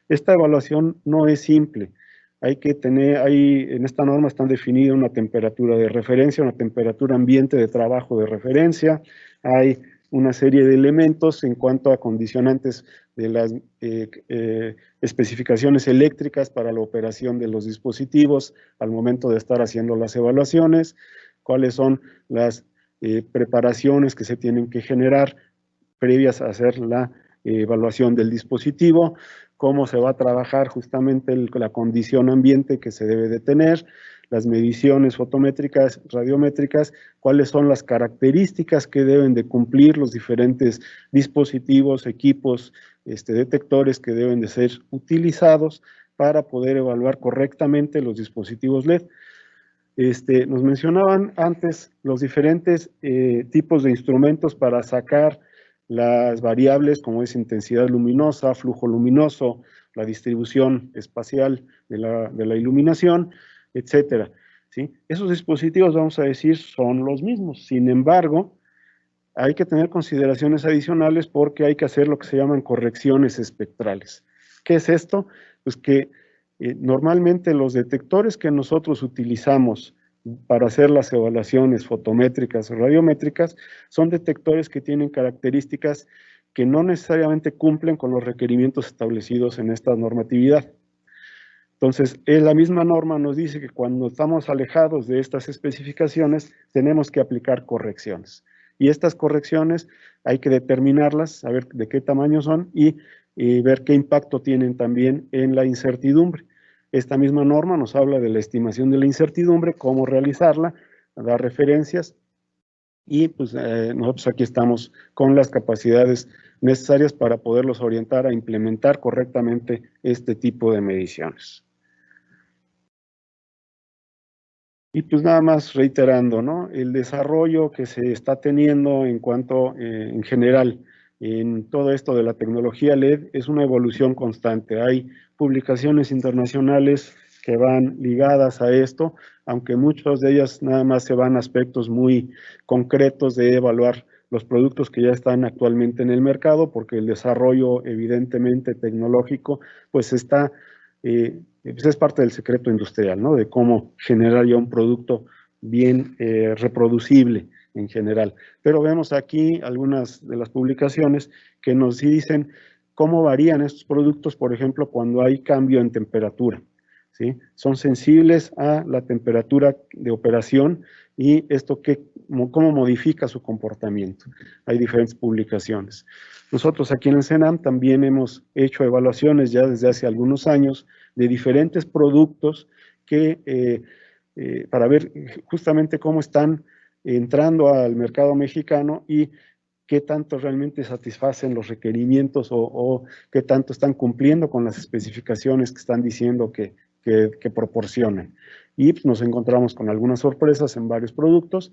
Esta evaluación no es simple. Hay que tener, en esta norma están definidas una temperatura de referencia, una temperatura ambiente de trabajo de referencia, hay una serie de elementos en cuanto a condicionantes de las especificaciones eléctricas para la operación de los dispositivos al momento de estar haciendo las evaluaciones, cuáles son las preparaciones que se tienen que generar previas a hacer la evaluación del dispositivo, cómo se va a trabajar justamente la condición ambiente que se debe de tener, las mediciones fotométricas, radiométricas, cuáles son las características que deben de cumplir los diferentes dispositivos, equipos, detectores que deben de ser utilizados para poder evaluar correctamente los dispositivos LED. Nos mencionaban antes los diferentes tipos de instrumentos para sacar las variables como es intensidad luminosa, flujo luminoso, la distribución espacial de la iluminación, etcétera, ¿sí? Esos dispositivos, vamos a decir, son los mismos. Sin embargo, hay que tener consideraciones adicionales porque hay que hacer lo que se llaman correcciones espectrales. ¿Qué es esto? Pues que normalmente los detectores que nosotros utilizamos para hacer las evaluaciones fotométricas o radiométricas son detectores que tienen características que no necesariamente cumplen con los requerimientos establecidos en esta normatividad. Entonces, la misma norma nos dice que cuando estamos alejados de estas especificaciones, tenemos que aplicar correcciones. Y estas correcciones hay que determinarlas, saber de qué tamaño son y ver qué impacto tienen también en la incertidumbre. Esta misma norma nos habla de la estimación de la incertidumbre, cómo realizarla, da referencias y pues nosotros aquí estamos con las capacidades necesarias para poderlos orientar a implementar correctamente este tipo de mediciones. Y pues nada más reiterando, ¿no? El desarrollo que se está teniendo en cuanto, en general, en todo esto de la tecnología LED es una evolución constante. Hay publicaciones internacionales que van ligadas a esto, aunque muchas de ellas nada más se van a aspectos muy concretos de evaluar los productos que ya están actualmente en el mercado, porque el desarrollo evidentemente tecnológico, pues está... pues es parte del secreto industrial, ¿no? De cómo generar ya un producto bien reproducible en general. Pero vemos aquí algunas de las publicaciones que nos dicen cómo varían estos productos, por ejemplo, cuando hay cambio en temperatura, ¿sí? Son sensibles a la temperatura de operación y esto cómo modifica su comportamiento. Hay diferentes publicaciones. Nosotros aquí en el CENAM también hemos hecho evaluaciones ya desde hace algunos años de diferentes productos que, para ver justamente cómo están entrando al mercado mexicano y qué tanto realmente satisfacen los requerimientos o qué tanto están cumpliendo con las especificaciones que están diciendo que proporcionan. y pues, nos encontramos con algunas sorpresas en varios productos,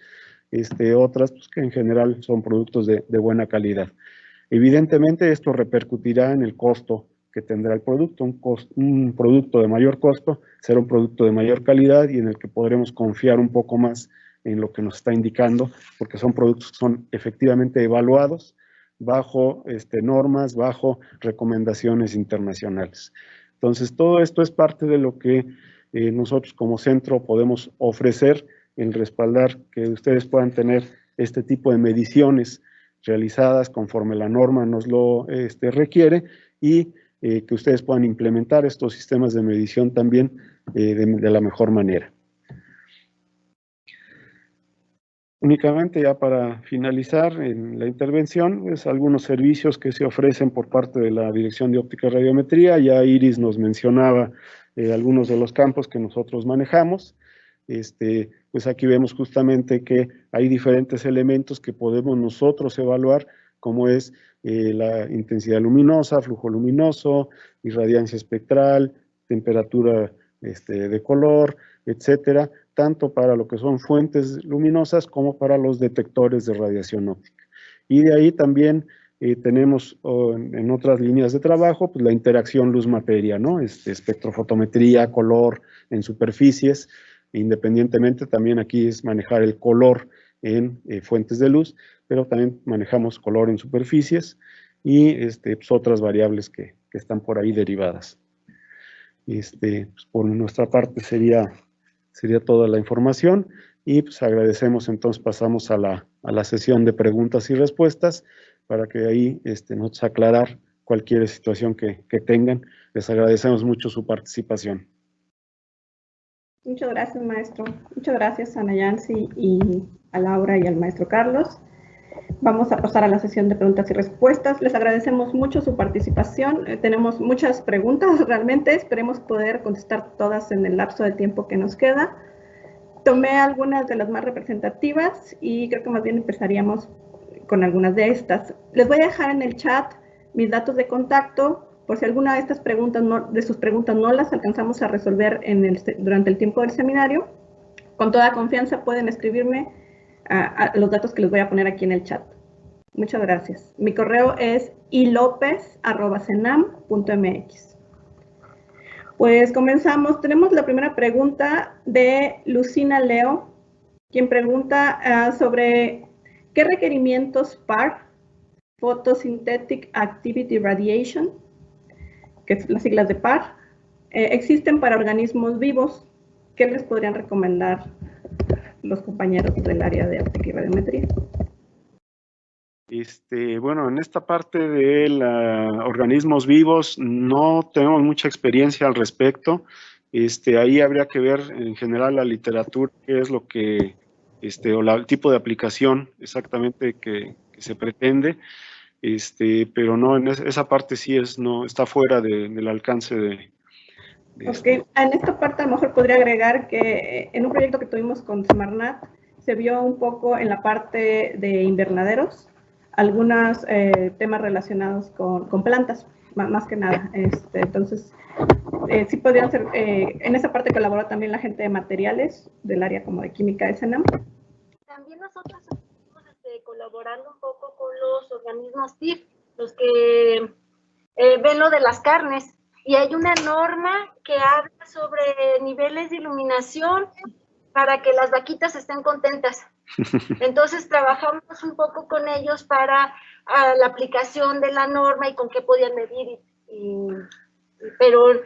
otras pues, que en general son productos de buena calidad. Evidentemente esto repercutirá en el costo que tendrá el producto. Un producto de mayor costo será un producto de mayor calidad y en el que podremos confiar un poco más en lo que nos está indicando, porque son productos que son efectivamente evaluados bajo normas, bajo recomendaciones internacionales. Entonces, todo esto es parte de lo que nosotros como centro podemos ofrecer, en respaldar que ustedes puedan tener este tipo de mediciones realizadas conforme la norma nos lo requiere y que ustedes puedan implementar estos sistemas de medición también de la mejor manera. Únicamente ya para finalizar en la intervención, pues algunos servicios que se ofrecen por parte de la Dirección de Óptica y Radiometría. Ya Iris nos mencionaba algunos de los campos que nosotros manejamos. Pues aquí vemos justamente que hay diferentes elementos que podemos nosotros evaluar, como es la intensidad luminosa, flujo luminoso, irradiancia espectral, temperatura de color, etcétera, tanto para lo que son fuentes luminosas como para los detectores de radiación óptica. Y de ahí también tenemos en otras líneas de trabajo pues la interacción luz-materia, ¿no? Espectrofotometría, color en superficies. Independientemente, también aquí es manejar el color en fuentes de luz, pero también manejamos color en superficies y pues otras variables que están por ahí derivadas. Pues por nuestra parte sería toda la información y pues agradecemos, entonces pasamos a la sesión de preguntas y respuestas para que ahí nos aclarar cualquier situación que tengan. Les agradecemos mucho su participación. Muchas gracias, maestro. Muchas gracias a Nayansi y a Laura y al maestro Carlos. Vamos a pasar a la sesión de preguntas y respuestas. Les agradecemos mucho su participación. Tenemos muchas preguntas realmente. Esperemos poder contestar todas en el lapso de tiempo que nos queda. Tomé algunas de las más representativas y creo que más bien empezaríamos con algunas de estas. Les voy a dejar en el chat mis datos de contacto por si alguna de estas preguntas, de sus preguntas no las alcanzamos a resolver durante el tiempo del seminario. Con toda confianza pueden escribirme a los datos que les voy a poner aquí en el chat. Muchas gracias. Mi correo es ilopez@cenam.mx. Pues comenzamos. Tenemos la primera pregunta de Lucina Leo, quien pregunta sobre qué requerimientos PAR, Photosynthetic Activity Radiation, que son las siglas de PAR, existen para organismos vivos. ¿Qué les podrían recomendar los compañeros del área de óptica y radiometría? Bueno, en esta parte de organismos vivos no tenemos mucha experiencia al respecto. Ahí habría que ver en general la literatura, qué es lo que, o el tipo de aplicación exactamente que se pretende. Pero no, en esa parte sí no está fuera del alcance de Ok, en esta parte a lo mejor podría agregar que en un proyecto que tuvimos con Semarnat se vio un poco en la parte de invernaderos, algunos temas relacionados con plantas, más que nada. Entonces, sí podrían ser, en esa parte colaboró también la gente de materiales del área como de química de CENAM. También nosotros estamos colaborando un poco con los organismos TIF, los que ven lo de las carnes. Y hay una norma que habla sobre niveles de iluminación para que las vaquitas estén contentas. Entonces trabajamos un poco con ellos para la aplicación de la norma y con qué podían medir. Pero,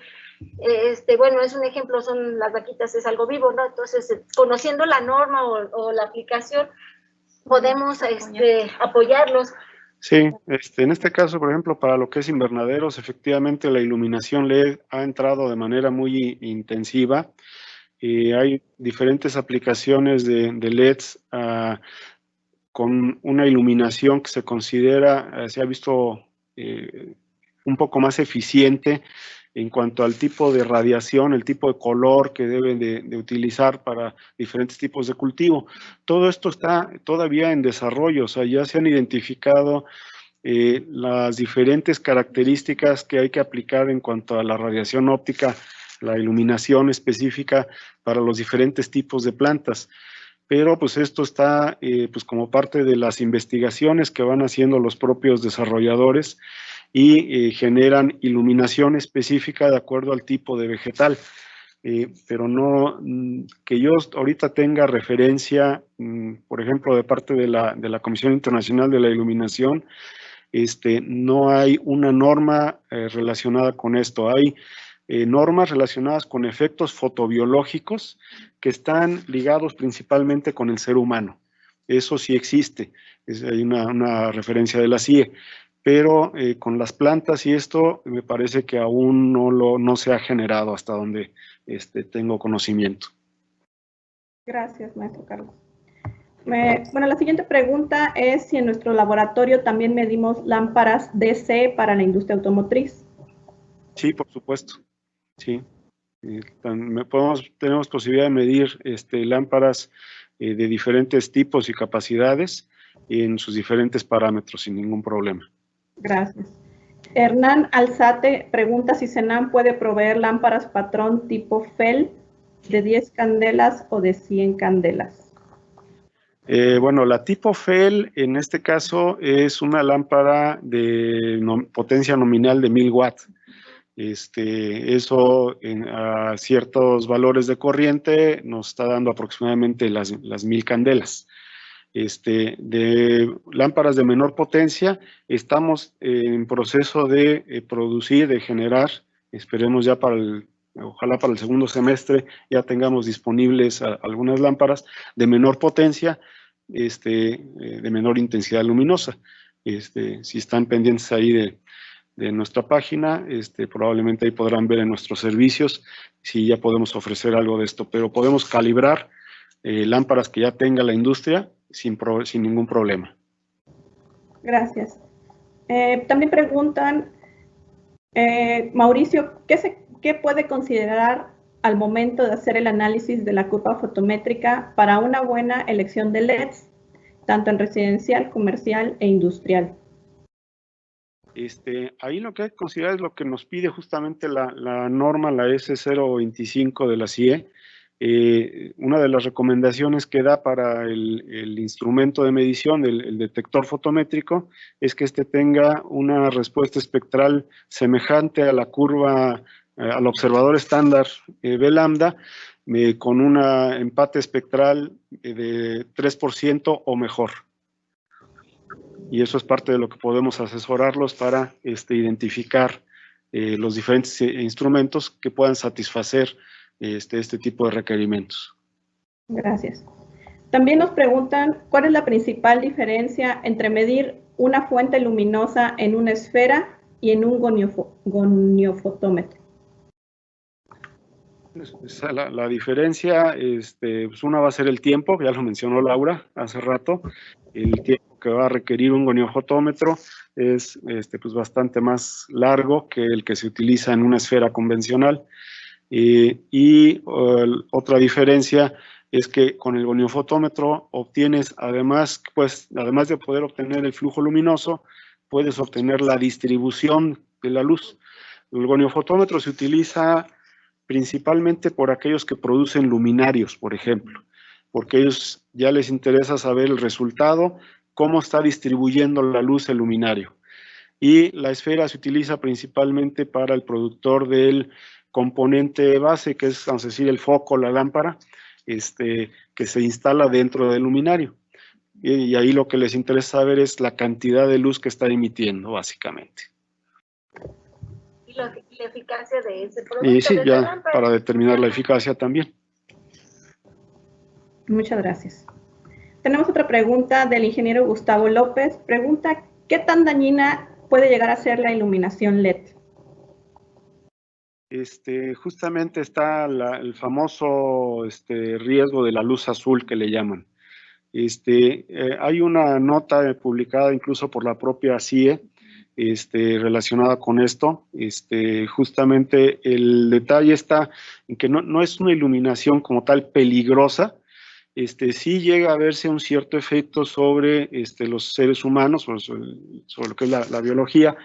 bueno, es un ejemplo, son las vaquitas, es algo vivo, ¿no? Entonces, conociendo la norma o la aplicación, podemos apoyarlos. Sí, en este caso, por ejemplo, para lo que es invernaderos, efectivamente la iluminación LED ha entrado de manera muy intensiva. Hay diferentes aplicaciones de LEDs con una iluminación que se considera, se ha visto un poco más eficiente en cuanto al tipo de radiación, el tipo de color que deben de utilizar para diferentes tipos de cultivo. Todo esto está todavía en desarrollo, o sea, ya se han identificado las diferentes características que hay que aplicar en cuanto a la radiación óptica la iluminación específica para los diferentes tipos de plantas. Pero pues esto está pues como parte de las investigaciones que van haciendo los propios desarrolladores y generan iluminación específica de acuerdo al tipo de vegetal. Pero no que yo ahorita tenga referencia, por ejemplo, de parte de la Comisión Internacional de la Iluminación, no hay una norma relacionada con esto. Hay normas relacionadas con efectos fotobiológicos que están ligados principalmente con el ser humano. Eso sí existe, hay una referencia de la CIE, pero con las plantas y esto me parece que aún no se ha generado hasta donde tengo conocimiento. Gracias, maestro Carlos. Bueno, la siguiente pregunta es si en nuestro laboratorio también medimos lámparas DC para la industria automotriz. Sí, por supuesto. Sí. Tenemos posibilidad de medir lámparas de diferentes tipos y capacidades en sus diferentes parámetros sin ningún problema. Gracias. Hernán Alzate pregunta si CENAM puede proveer lámparas patrón tipo FEL de 10 candelas o de 100 candelas. Bueno, la tipo FEL en este caso es una lámpara de potencia nominal de 1000 watts. Eso a ciertos valores de corriente nos está dando aproximadamente las 1000 candelas. De lámparas de menor potencia, estamos en proceso de producir, de generar, esperemos ya ojalá para el segundo semestre ya tengamos disponibles algunas lámparas de menor potencia, de menor intensidad luminosa. Si están pendientes ahí de nuestra página, probablemente ahí podrán ver en nuestros servicios si ya podemos ofrecer algo de esto, pero podemos calibrar lámparas que ya tenga la industria sin ningún problema. Gracias. También preguntan, Mauricio, ¿qué puede considerar al momento de hacer el análisis de la curva fotométrica para una buena elección de LEDs, tanto en residencial, comercial e industrial? Ahí lo que hay que considerar es lo que nos pide justamente la norma, la S025 de la CIE. Una de las recomendaciones que da para el instrumento de medición, el detector fotométrico, es que tenga una respuesta espectral semejante a la curva, al observador estándar B lambda, con un empate espectral de 3% o mejor. Y eso es parte de lo que podemos asesorarlos para identificar los diferentes instrumentos que puedan satisfacer este tipo de requerimientos. Gracias. También nos preguntan cuál es la principal diferencia entre medir una fuente luminosa en una esfera y en un goniofotómetro. La diferencia, pues una va a ser el tiempo, ya lo mencionó Laura hace rato. El tiempo que va a requerir un goniofotómetro es pues bastante más largo que el que se utiliza en una esfera convencional. Otra diferencia es que con el goniofotómetro obtienes, además de poder obtener el flujo luminoso, puedes obtener la distribución de la luz. El goniofotómetro se utiliza principalmente por aquellos que producen luminarios, por ejemplo, porque a ellos ya les interesa saber el resultado, cómo está distribuyendo la luz el luminario. Y la esfera se utiliza principalmente para el productor del componente base, que es, vamos a decir, el foco, la lámpara, que se instala dentro del luminario. Y ahí lo que les interesa saber es la cantidad de luz que está emitiendo, básicamente. ¿Y la eficacia de ese producto? Y sí, ya para determinar la eficacia también. Muchas gracias. Tenemos otra pregunta del ingeniero Gustavo López. Pregunta, ¿qué tan dañina puede llegar a ser la iluminación LED? Justamente está el famoso riesgo de la luz azul que le llaman. Hay una nota publicada incluso por la propia CIE relacionada con esto. Justamente el detalle está en que no es una iluminación como tal peligrosa. Sí llega a verse un cierto efecto sobre los seres humanos, sobre lo que es la biología,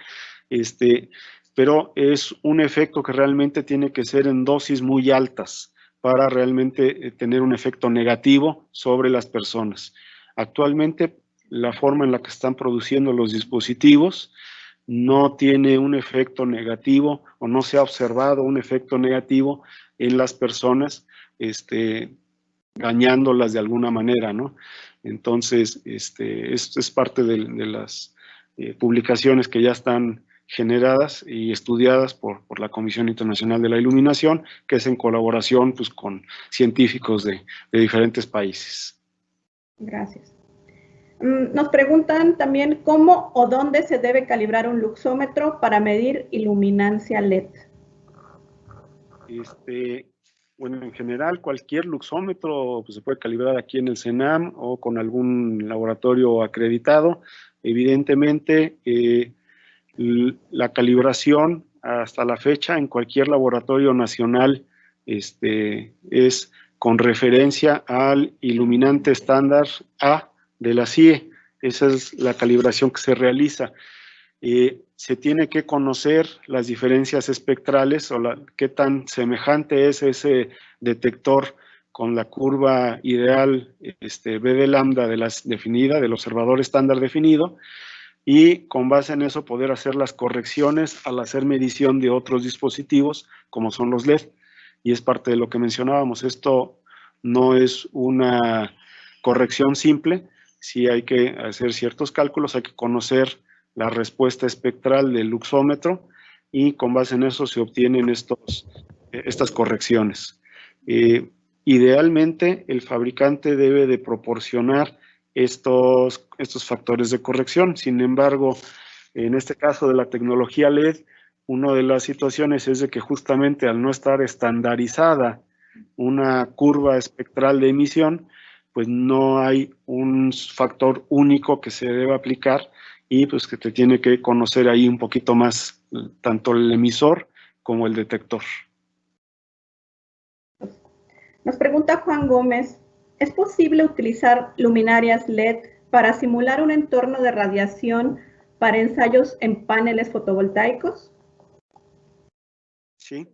pero es un efecto que realmente tiene que ser en dosis muy altas para realmente tener un efecto negativo sobre las personas. Actualmente, la forma en la que están produciendo los dispositivos no tiene un efecto negativo o no se ha observado un efecto negativo en las personas, dañándolas de alguna manera, ¿no? Entonces, esto es parte de las publicaciones que ya están generadas y estudiadas por la Comisión Internacional de la Iluminación, que es en colaboración pues, con científicos de diferentes países. Gracias. Nos preguntan también cómo o dónde se debe calibrar un luxómetro para medir iluminancia LED. Bueno, en general, cualquier luxómetro pues, se puede calibrar aquí en el CENAM o con algún laboratorio acreditado. Evidentemente, la calibración hasta la fecha en cualquier laboratorio nacional es con referencia al iluminante estándar A de la CIE. Esa es la calibración que se realiza. Se tiene que conocer las diferencias espectrales o qué tan semejante es ese detector con la curva ideal B de lambda definida, del observador estándar definido, y con base en eso poder hacer las correcciones al hacer medición de otros dispositivos como son los LED. Y es parte de lo que mencionábamos. Esto no es una corrección simple, sí hay que hacer ciertos cálculos, hay que conocer la respuesta espectral del luxómetro y con base en eso se obtienen estas correcciones. Idealmente, el fabricante debe de proporcionar estos factores de corrección. Sin embargo, en este caso de la tecnología LED, una de las situaciones es de que justamente al no estar estandarizada una curva espectral de emisión, pues no hay un factor único que se deba aplicar y pues que te tiene que conocer ahí un poquito más tanto el emisor como el detector. Nos pregunta Juan Gómez, ¿es posible utilizar luminarias LED para simular un entorno de radiación para ensayos en paneles fotovoltaicos? Sí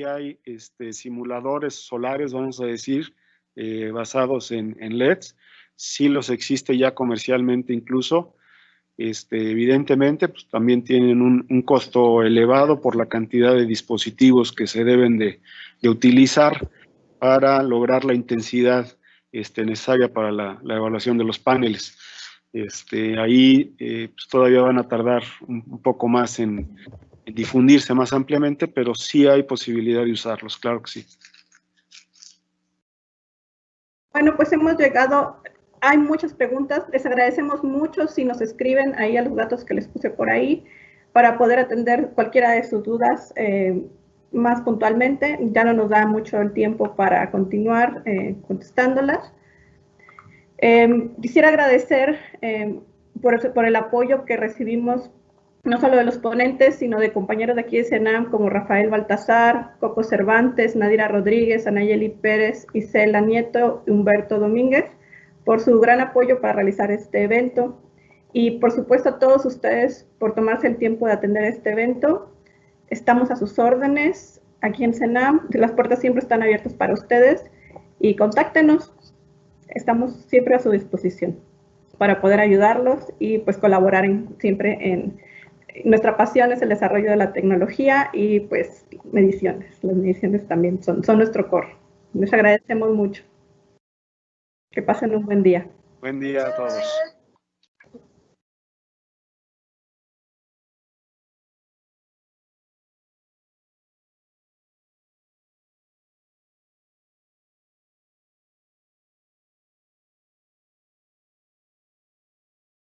hay simuladores solares, vamos a decir, basados en LEDs. Sí los existe ya comercialmente incluso. Evidentemente, pues también tienen un costo elevado por la cantidad de dispositivos que se deben de utilizar para lograr la intensidad necesaria para la evaluación de los paneles. Ahí pues todavía van a tardar un poco más en difundirse más ampliamente, pero sí hay posibilidad de usarlos, claro que sí. Bueno, pues hemos llegado, hay muchas preguntas, les agradecemos mucho si nos escriben ahí a los datos que les puse por ahí para poder atender cualquiera de sus dudas más puntualmente. Ya no nos da mucho el tiempo para continuar contestándolas. Quisiera agradecer por el apoyo que recibimos no solo de los ponentes, sino de compañeros de aquí de CENAM como Rafael Baltazar, Coco Cervantes, Nadira Rodríguez, Anayeli Pérez, Isela Nieto y Humberto Domínguez, por su gran apoyo para realizar este evento. Y por supuesto a todos ustedes por tomarse el tiempo de atender este evento. Estamos a sus órdenes aquí en CENAM, las puertas siempre están abiertas para ustedes y contáctenos, estamos siempre a su disposición para poder ayudarlos y pues colaborar siempre en nuestra pasión es el desarrollo de la tecnología y pues mediciones. Las mediciones también son nuestro core. Les agradecemos mucho. Que pasen un buen día. Buen día a todos.